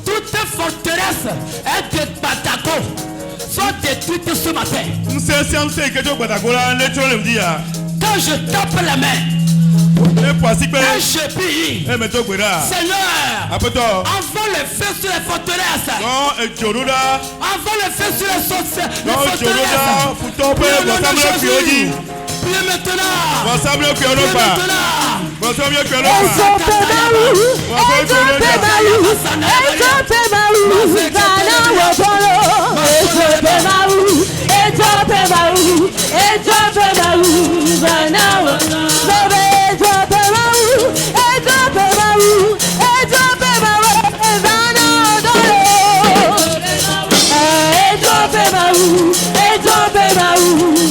D: toutes tes forteresses et tes bataco sont détruites ce matin.
B: Mse ke jo gbadako la ne tro le dia.
D: Quand je tape les mains,
B: E poisi pe
D: et je prie,
B: e me to gbeda.
D: Seigneur,
B: Apeto.
D: envoie le feu sur les forteresses.
B: Non e joroda.
D: Envoie le feu sur les forteresses.
B: Non joroda futo pe ensemble fi oji.
D: Priez maintenant.
B: Ensemble fi
D: Priez
B: olopa.
D: maintenant.
B: Ensemble fi
E: Ejo
B: olopa.
E: pe mawe, ejo pe mawe, ejo pe mawe. Fana wo dolo. Ejo pe mawe, ejo pe mawe, ejo pe mawe. Fana wo dolo. Bebe ejo pe mawe, ejo pe mawe, ejo pe mawe. Fana wo dolo. Ejo pe mawe, ejo pe mawe.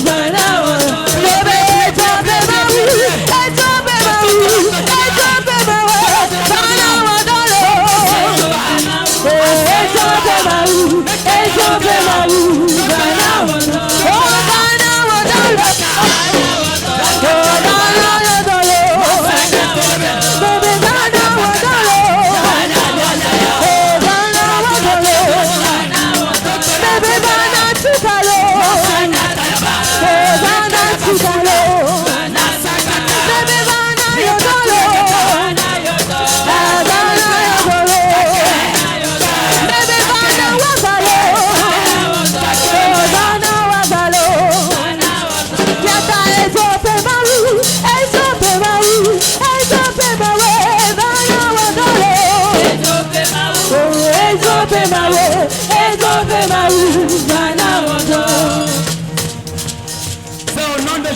E: Fana wo dolo. Bebe ejo pe mawe, ejo pe mawe, ejo pe mawe. Fana wo dolo. Ejo pe mawe, ejo pe mawe. Fana wo dolo. Oh, Fana wo dolo. Oh, Fana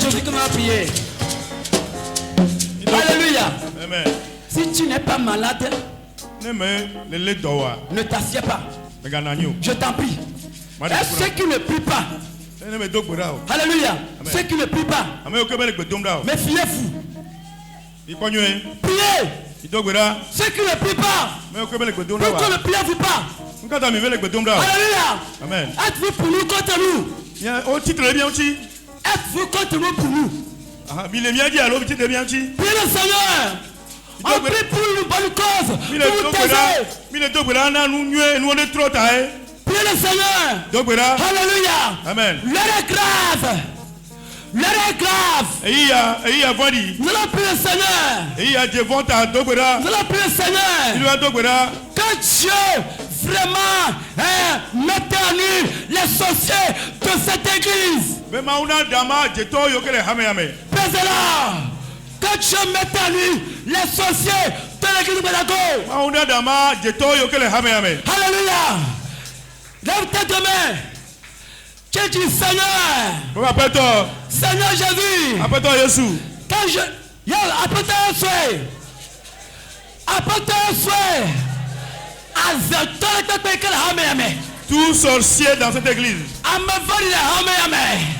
D: Jésus que nous allons prier. Alléluia.
B: Amen.
D: Si tu n'es pas malade,
B: ne
D: t'assieds pas. Je t'en prie. Et ceux qui ne prient pas, alléluia, ceux qui ne prient pas, méfiez-vous. Priez. Ceux qui ne prient pas, pourquoi ne priez-vous pas? Alléluia.
B: Amen.
D: Êtes-vous pour nous contre nous? Êtes-vous contre nous pour nous? Priez le Seigneur. On prie pour une bonne cause. Pour t'aider. Priez le Seigneur. Alléluia.
B: Amen.
D: L'heure est grave. L'heure est grave. Nous allons prier le Seigneur. Nous allons prier le Seigneur. Que Dieu vraiment mette en nu les sorciers de cette église. Pèse-la. Que Dieu mette en nu les sorciers de l'église de Benago. Alléluia. Lève tes deux mains. Tu dis Seigneur. Seigneur Jésus. Quand je... Apporte un souhait. Apporte un souhait.
B: Tout sorcier dans cette église,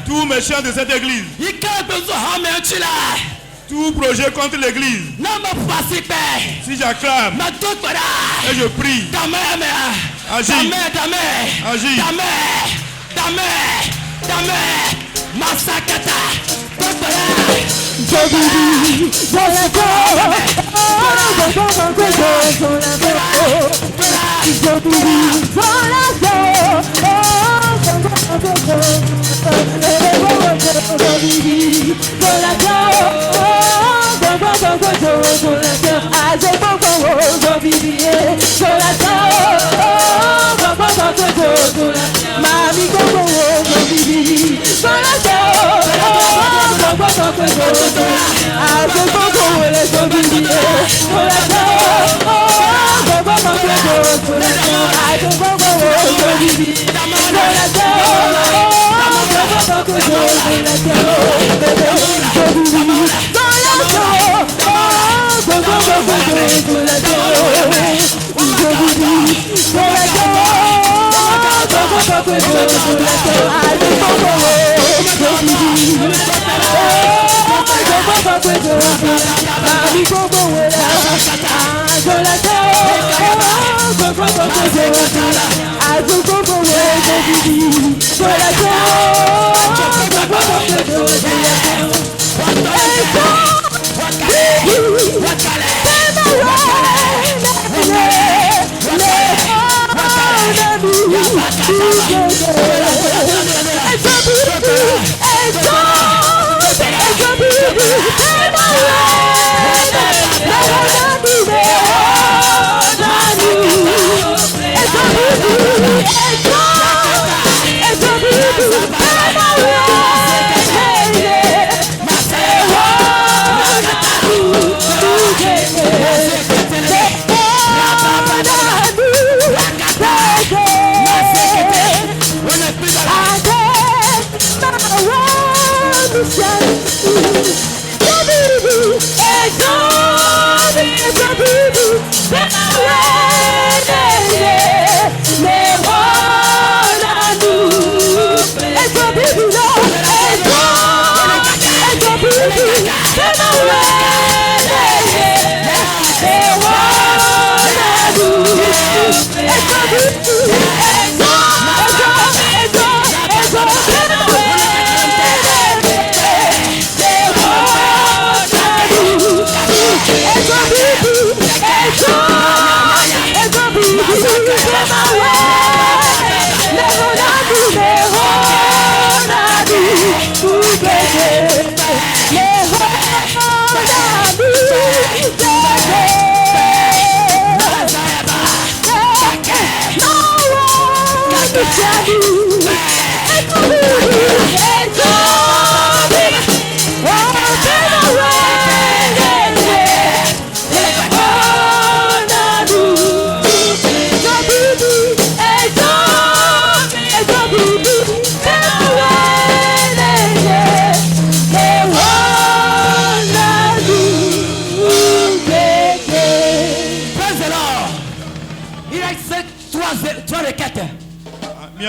B: tout méchant de cette église, tout projet contre l'église, si j'acclame et je prie, agis, agis.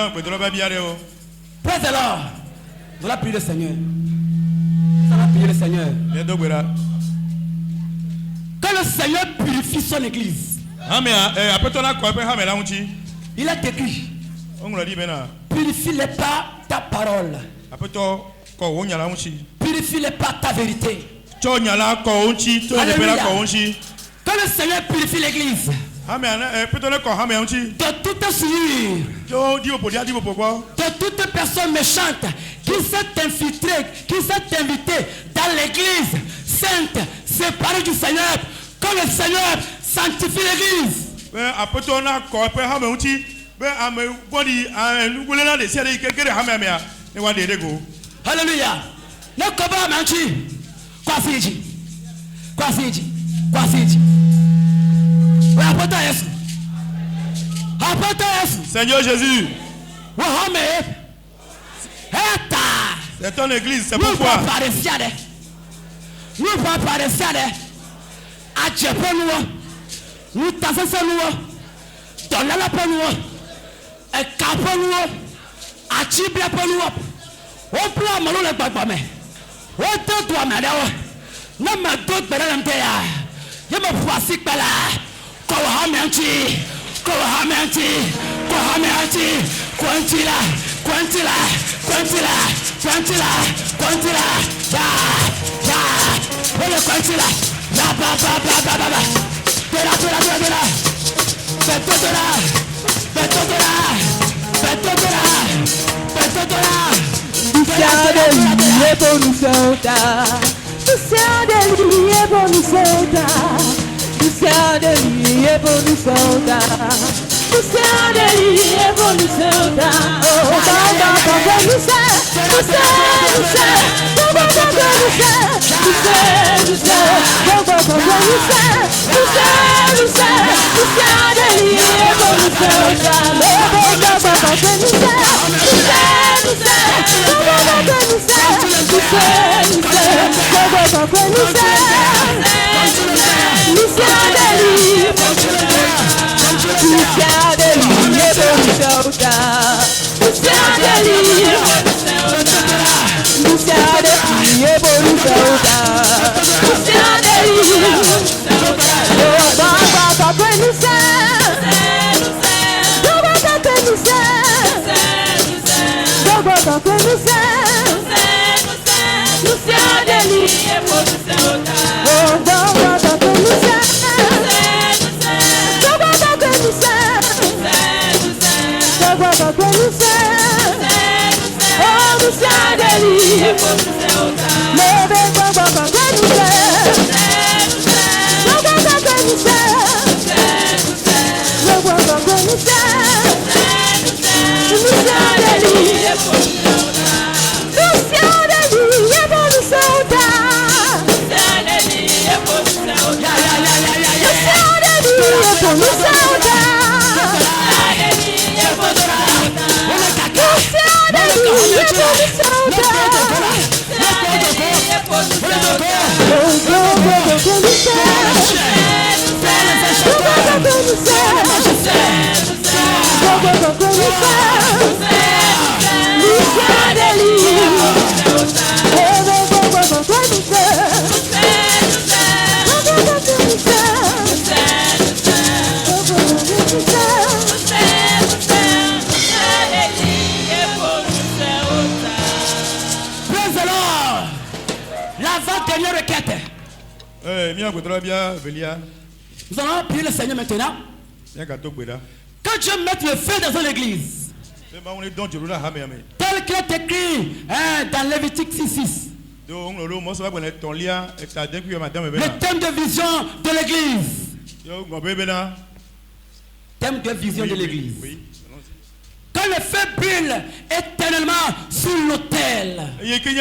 B: mia gbedoro ba bia de o.
D: Praise the Lord. Nous allons prier le Seigneur. Nous allons prier le Seigneur.
B: Le do gbera.
D: Que le Seigneur purifie son église.
B: Hamia apeto na ko pe hamia la unchi.
D: Il est écrit.
B: Ongulo di bena.
D: Purifie-les par ta parole.
B: Apeto ko wonya la unchi.
D: Purifie-les par ta vérité.
B: Cho nyala ko unchi, to ne bena ko unchi.
D: Que le Seigneur purifie l'église
B: Hamia apeto ne ko hamia unchi.
D: de toute souillure,
B: Jo di opo dia di opo ko.
D: de toute personne méchante qui s'est infiltrée, qui s'est invitée dans l'église sainte, séparée du Seigneur. Que le Seigneur sanctifie l'église.
B: Apeto na ko pe hamia unchi. Be ame body ngule na de sia de kekere hamia mea. Ne wa de go.
D: Alléluia. Ne koba manchi. Kwasiji. Kwasiji. Kwasiji. Apôtre Yesu. Apôtre Yesu.
B: Seigneur Jésus.
D: Wahame. Eta.
B: C'est ton église, c'est
D: Nous
B: pourquoi.
D: pas pareciade. Nous pas pareciade. Achepenuo. Nous tasesenuo. Dolala penuo. Ekapenuo. Achibia penuo. On prend malou le babame. On te doit m'aider. Non mais d'autres personnes t'aident. Je me voici par là. Kohamanti. Kohamanti. Kohamanti. Quantila. Quantila. Quantila. Quantila. Quantila. Ya. Ya. Ole quantila. La ba ba ba ba ba ba. Tera tera tera tera. Beto tera. Beto tera. Beto tera. Beto tera.
E: Du ciel de lui est pour nous sauter. Du ciel de lui est pour nous sauter. Du ciel de lui est pour nous sauter. Du ciel de lui est pour nous sauter. Oh, quand nous sait, nous sait, nous sait, nous sait, nous sait, nous sait, nous sait, nous sait, nous sait, du ciel de lui est pour nous sauter.
D: Nous allons prier le Seigneur maintenant. Que Dieu mette le feu dans l'église. Tel qu'il est écrit dans Lévitique 6:6. Le thème de vision de l'église. Thème de vision de l'église. Quand le feu brûle éternellement sur l'autel. Et qu'il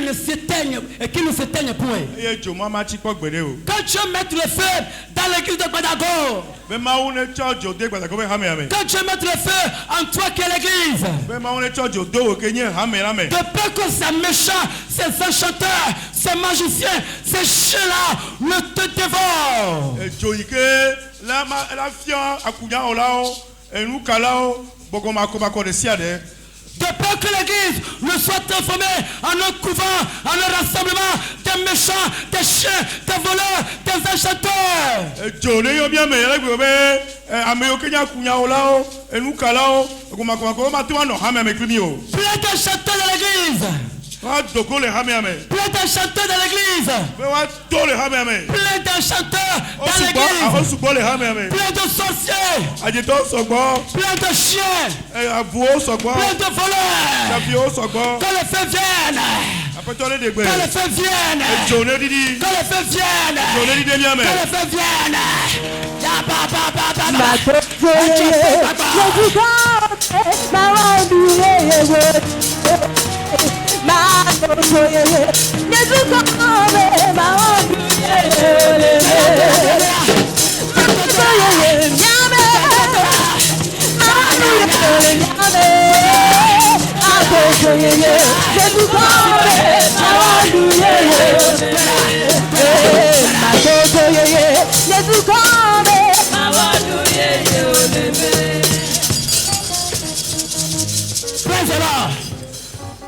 D: ne s'éteigne et qu'il ne s'éteigne point. Quand Dieu mette le feu dans l'église de Badago. Quand Dieu mette le feu en toi qui est l'église. De peur que ces méchants, ces enchanteurs, ces magiciens, ces chiens-là ne te dévorent.
B: la fiant akunya olao enu kalao bogoma kobako de siade.
D: De peur que l'église ne soit transformée en un couvent, en un rassemblement des méchants, des chiens, des voleurs, des enchanteurs.
B: Jone yo bien me yele gbe ameyo kenya kunya olao enu kalao bogoma kobako ma to no hame me krimi o.
D: Plein d'enchanteurs dans l'église.
B: Wa doko le hame ame.
D: Plein d'enchanteurs dans l'église.
B: Wa to le hame ame.
D: Plein d'enchanteurs dans l'église.
B: Osubo le hame ame.
D: Plein de sorciers.
B: Ajeto sogbo.
D: Plein de chiens.
B: Abuo sogbo.
D: Plein de voleurs.
B: Chapio sogbo.
D: Que les feux viennent.
B: Apetole de gbe.
D: Que les feux viennent.
B: Jone didi.
D: Que les feux viennent.
B: Jone didi mi ame.
D: Que les feux viennent. Ya ba ba ba ba ba.
E: Ma toto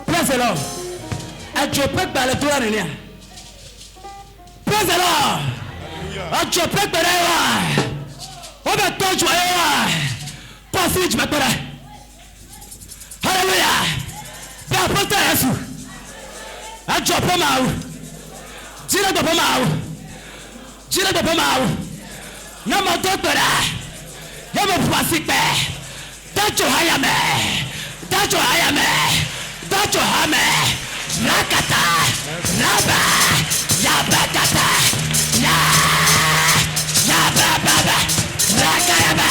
D: Praise the Lord. Je peux te parler tout à l'heure. Praise the Lord. Je peux te parler. On va t'en jouer. Passez, je m'appelle. Alléluia. Fais un peu de Jésus. Je peux m'aou. Dis-le de m'aou. Dis-le de m'aou. Non, mon docteur. Je me passe pas. Don't you hire me. Don't you hire me. Don't you hire me. Rakata, Raba, Yabakata, Yababa, Rakayaba,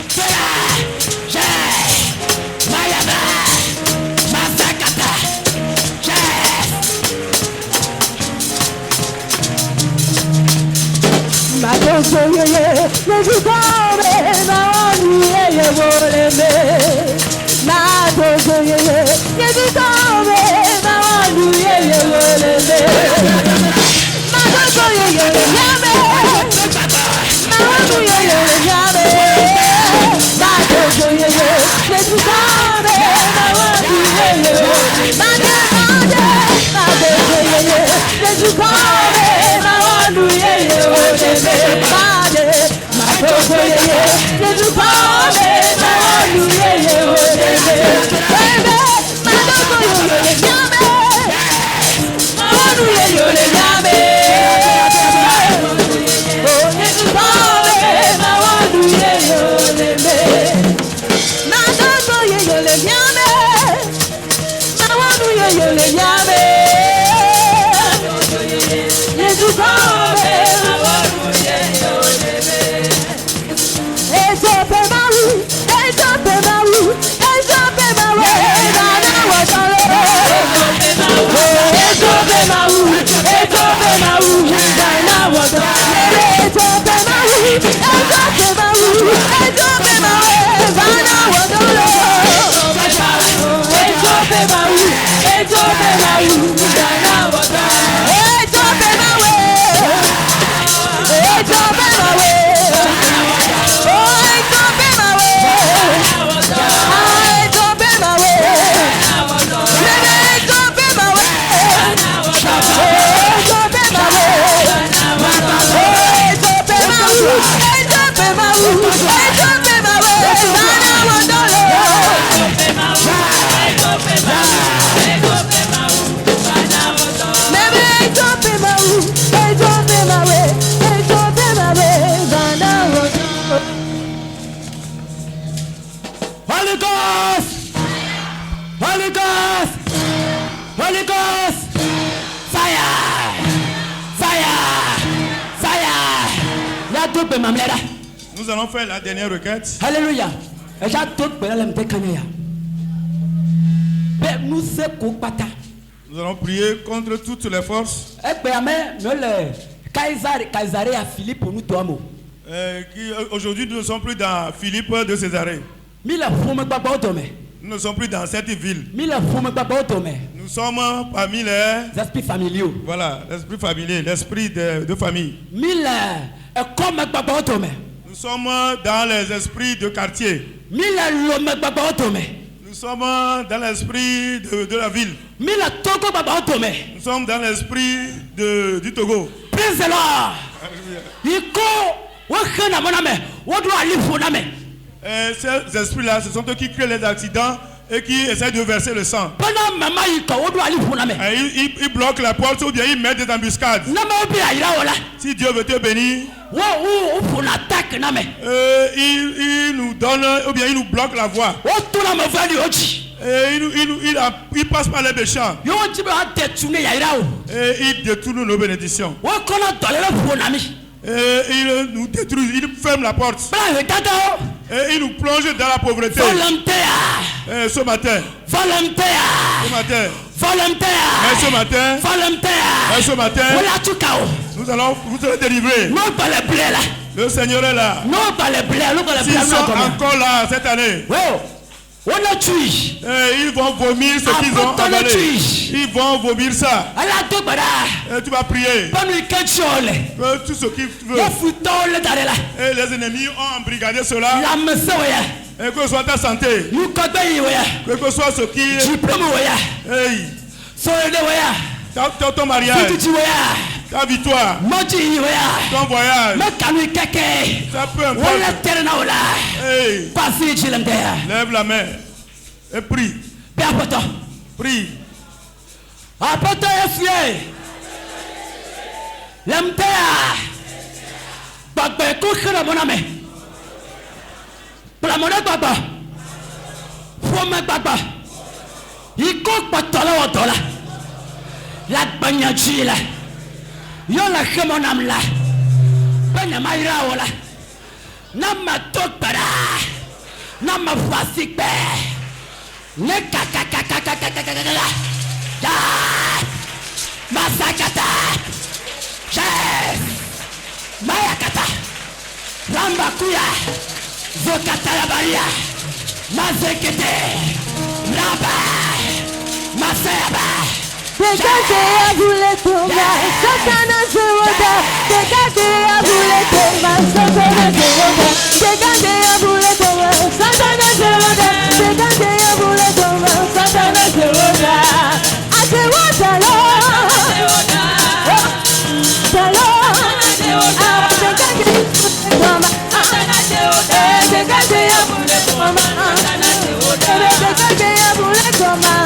D: Tera, Jay, Mayaba, Masakata, Jay.
E: Madoso yeye, nezukome, maoni yeye voleme. Madoso yeye, nezukome, maoni yeye voleme. Madoso yeye, nyame, maoni yeye nyame. Madoso yeye, nezukome, maoni yeye voleme. Madoso yeye, nezukome, maoni yeye voleme. Madoso yeye, nezukome, maoni yeye voleme. Madoso yeye, nyame, maoni yeye nyame. Oh, nezukome, maoni yeye voleme. Madoso yeye, nyame, maoni yeye nyame. Nezukome, maoni yeye voleme. Ejope mawu, ejope mawu, ejope mawu, nana wotalo. Ejope mawu, ejope mawu, nana wotalo. Ejope mawu, ejope mawu, ejope mawu, nana wotalo. Ejope mawu, ejope mawu, nana wotalo. Ejope mawu, ejope mawu.
D: Holy Ghost! Holy Ghost! Holy Ghost! Fire! Fire! Fire! Ya tupe mamlera.
B: Nous allons faire la dernière requête.
D: Hallelujah. Ya tupe la mte kanya. Be nous se kupata.
B: Nous allons prier contre toutes les forces
D: Ekpe ame no le Kaisare à Philippe nous toamo.
B: qui aujourd'hui nous ne sommes plus dans Philippe de Césarée.
D: Mi la fume gbagba otome.
B: Nous ne sommes plus dans cette ville.
D: Mi la fume gbagba otome.
B: Nous sommes parmi les
D: Esprits familiaux.
B: voilà, l'esprit familier, l'esprit de famille.
D: Mi la comme gbagba otome.
B: Nous sommes dans les esprits de quartier.
D: Mila lome baba otome.
B: Nous sommes dans l'esprit de la ville.
D: Mila togo baba otome.
B: Nous sommes dans l'esprit du Togo.
D: Praise the Lord. Iko wakana moname. Wodo alifu name.
B: Et ces esprits-là, ce sont eux qui créent les accidents et qui essaient de verser le sang.
D: Pendant mama iko wodo alifu name.
B: Ils bloquent la porte ou bien ils mettent des embuscades.
D: Nama obi ayira wala.
B: Si Dieu veut te bénir,
D: Wo pour l'attaque name.
B: il nous donne ou bien il nous bloque la voie.
D: Wo tuna me vali oji.
B: Et il passe par les méchants.
D: Yo jibe adetune yayira o.
B: Et il détourne nos bénédictions.
D: Wo kono dolele pour nami.
B: Et il nous détruit, il ferme la porte.
D: Bla tata o.
B: Et il nous plonge dans la pauvreté.
D: Volontaire.
B: Et ce matin,
D: Volontaire. Volontaire.
B: et ce matin,
D: Volontaire.
B: et ce matin,
D: Voilà tout chaos.
B: nous allons vous serez délivrés.
D: Non pas les blés là.
B: Le Seigneur est là.
D: Non pas les blés. Non pas les blés.
B: S'ils sont encore là cette année,
D: On a tué.
B: ils vont vomir ce qu'ils ont avalé. Ils vont vomir ça.
D: Allah te bada.
B: Et tu vas prier.
D: Pas nous qu'un
B: Tout ce qu'ils veulent. Et les ennemis ont embrigadé cela.
D: La messe ouais.
B: Et que ce soit ta santé.
D: Nous connaissons ouais.
B: Que ce soit ce qui est.
D: Diplôme ouais.
B: Hey.
D: Soyez ouais.
B: Ton mariage.
D: Petit ouais.
B: Ta victoire.
D: Moti ouais.
B: Ton voyage.
D: Me kanu keke.
B: Ça peut importe.
D: Wala terna wala.
B: Hey.
D: Passez chilamter.
B: Lève la main. Et prie.
D: Père poto.
B: Prie.
D: Apoto yefie. Lemtea. Bagbe kukhira moname. Plamona baba. Fome baba. Iko patala odola. La banya chila. Yo la khemonam la. Banya maira wala. Nama tokbara. Nama fasikbe. Ne kakakakakakakakaka. Ya. Masakata. Yes. Mayakata. Rambakuya. Zokata la baria. Mazekete. Raba. Masayaba.
E: Dégagez à vous les combats, Satan se rôda. Dégagez à vous les combats, Satan se rôda. Dégagez à vous les combats, Satan se rôda. Dégagez à vous les combats, Satan se rôda. À se rôda alors, dégagez à vous les combats, dégagez à vous les combats.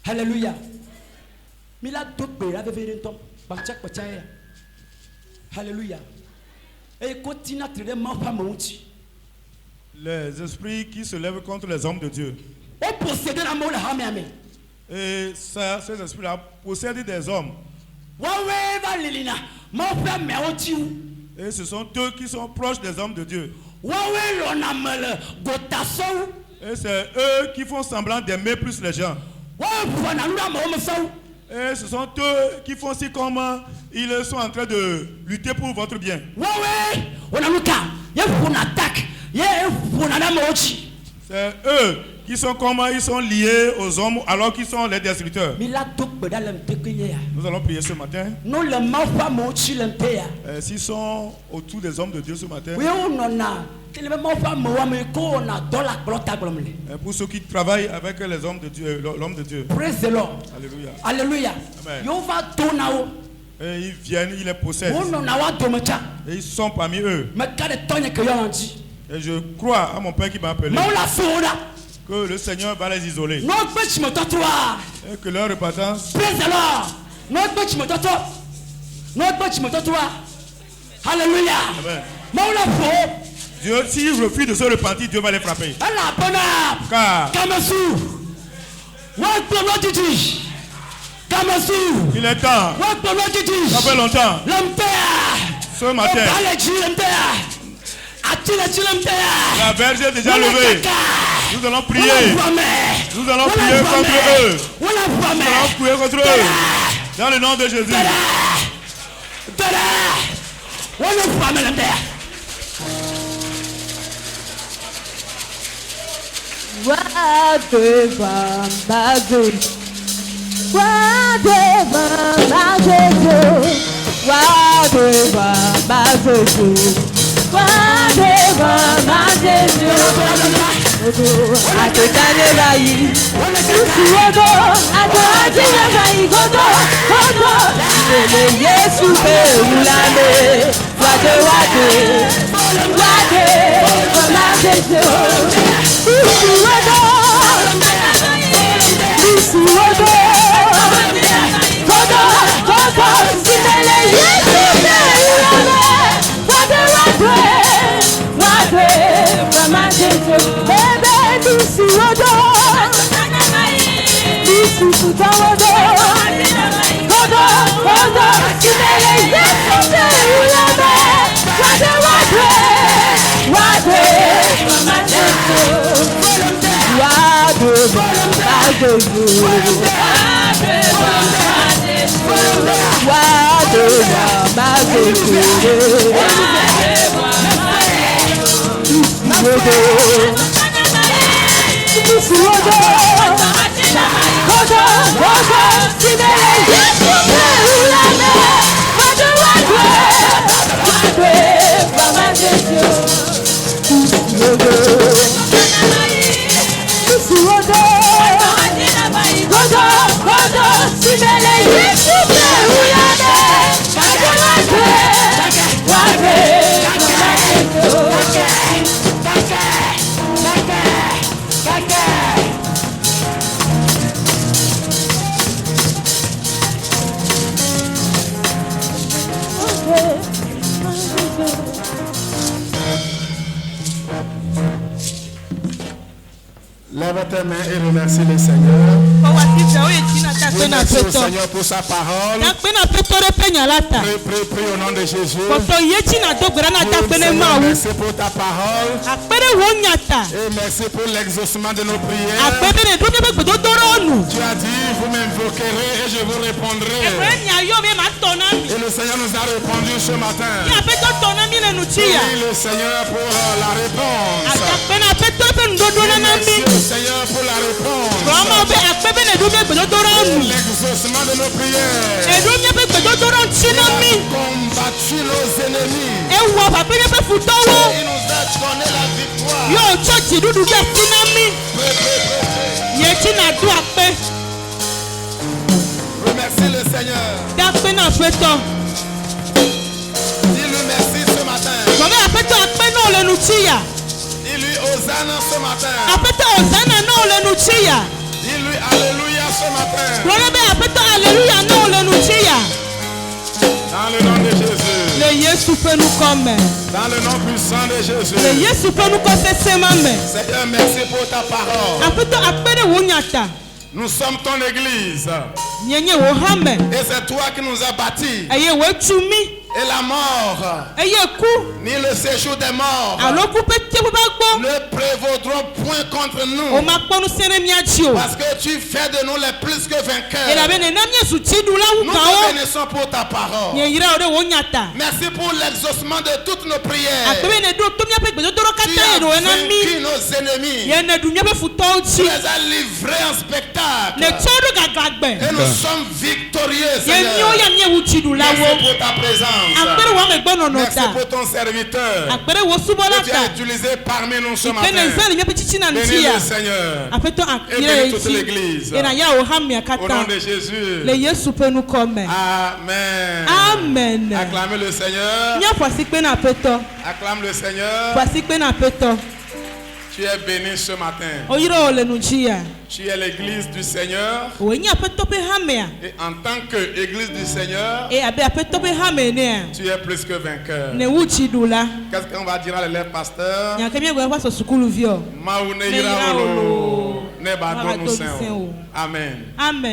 D: Hallelujah. Mila to pera de verentom. Bachak pachaya. Hallelujah.
B: Les esprits qui se lèvent contre les hommes de Dieu. Et ça, ces esprits-là possèdent des hommes. Et ce sont eux qui sont proches des hommes de Dieu. Et c'est eux qui font semblant d'aimer plus les gens. Et ce sont eux qui font si comme ils sont en train de lutter pour votre bien. C'est eux qui sont comme ils sont liés aux hommes alors qu'ils sont les destructeurs. Nous allons prier ce matin. S'ils sont autour des hommes de Dieu ce matin. Pour ceux qui travaillent avec les hommes de Dieu, l'homme de Dieu.
D: Praise the Lord.
B: Alléluia.
D: Alléluia.
B: Amen. Et ils viennent, ils les possèdent. Et ils sont parmi eux. Et je crois à mon Père qui m'a appelé que le Seigneur va les isoler. Et que leur repentance.
D: Praise the Lord. Alléluia.
B: Amen. Dieu, s'ils refusent de se repentir, Dieu va les frapper. Car il est temps. Ça fait longtemps. Ce matin, la verge est déjà levée. Nous allons prier. Nous allons prier contre eux. Nous allons prier contre eux. Dans le nom de Jésus.
F: Lève tes mains et remercie le Seigneur. Remercie le Seigneur pour sa parole. Prie au nom de Jésus. Merci pour ta parole. Et merci pour l'exaucement de nos prières. Tu as dit, vous m'invoquerez et je vous répondrai. Et le Seigneur nous a répondu ce matin. Prie le Seigneur pour la réponse. Merci le Seigneur pour la réponse. Pour l'exaucement de nos prières. Il a combattu nos ennemis. Et il nous a donné la victoire. Remercie le Seigneur. Dis-lui merci ce matin. Dis-lui Hosanna ce matin. Dis-lui Alléluia ce matin. Dans le nom de Jésus. Yesu pe nu kome.
B: Dans le nom puissant de Jésus.
F: Le Yesu pe nu kose semame.
B: Seigneur, merci pour ta parole.
F: Apeto akpere wo nyata.
B: Nous sommes ton église.
F: Nyenye wo hame.
B: Et c'est toi qui nous as bâtis.
F: Eye wo tumi.
B: Et la mort,
F: Eye ku.
B: ni le séjour des morts,
F: Aloku pe te bo bagbo.
B: ne prévaudront point contre
F: O
B: nous.
F: ma kponu sene miachi o.
B: Parce que tu fais de nous les plus que vainqueurs.
F: Ela be ne na miesu tidu la
B: Nous
F: uka
B: te
F: o.
B: bénissons pour ta parole.
F: Nye yira ode wo nyata.
B: Merci pour l'exaucement de toutes nos prières.
F: Akpebe ne do to miape gbedodoro
B: Tu
F: kata
B: as
F: ye do ena mi.
B: vaincu nos ennemis.
F: Ye ne du miape futo
B: Tu
F: uchi.
B: les as livrés en spectacle.
F: Ne tsodo gagagbe.
B: Et nous sommes victorieux,
F: Ye nyo
B: Seigneur.
F: ya nye uchi du la
B: Merci
F: wo.
B: pour ta présence.
F: Akpere wa me gbono
B: Merci
F: nota.
B: pour ton serviteur
F: Akpere wo subola
B: que tu as
F: ta.
B: utilisé parmi nous ce
F: Ipene
B: matin.
F: zali miape chichi na
B: Bénis
F: ntia.
B: le Seigneur.
F: Apeto
B: Et
F: akire
B: bénis toute
F: eti.
B: l'église.
F: Ena ya o hamia
B: Au nom
F: kata.
B: de Jésus.
F: Le Yesu pe nu kome.
B: Amen.
F: Amen.
B: Acclamez le Seigneur.
F: Nya fasi pe na peto.
B: Acclame le Seigneur.
F: Fasi pe na peto.
B: Tu es béni ce matin.
F: Oyiro ole nu chia.
B: Tu es l'église du Seigneur.
F: O nya peto pe hamia.
B: Et en tant que église du Seigneur,
F: E abe apeto pe hame ne.
B: tu es plus que vainqueur.
F: Ne uchi du la.
B: Qu'est-ce qu'on va dire à l'élève pasteur?
F: Nya kemie gwa so sukulu vio.
B: Maune
F: Ne
B: ira
F: ira
B: olo.
F: olo.
B: Ne ba
F: Ba
B: donu
F: donu
B: sen
F: sen
B: o.
F: o.
B: Amen.
F: Amen.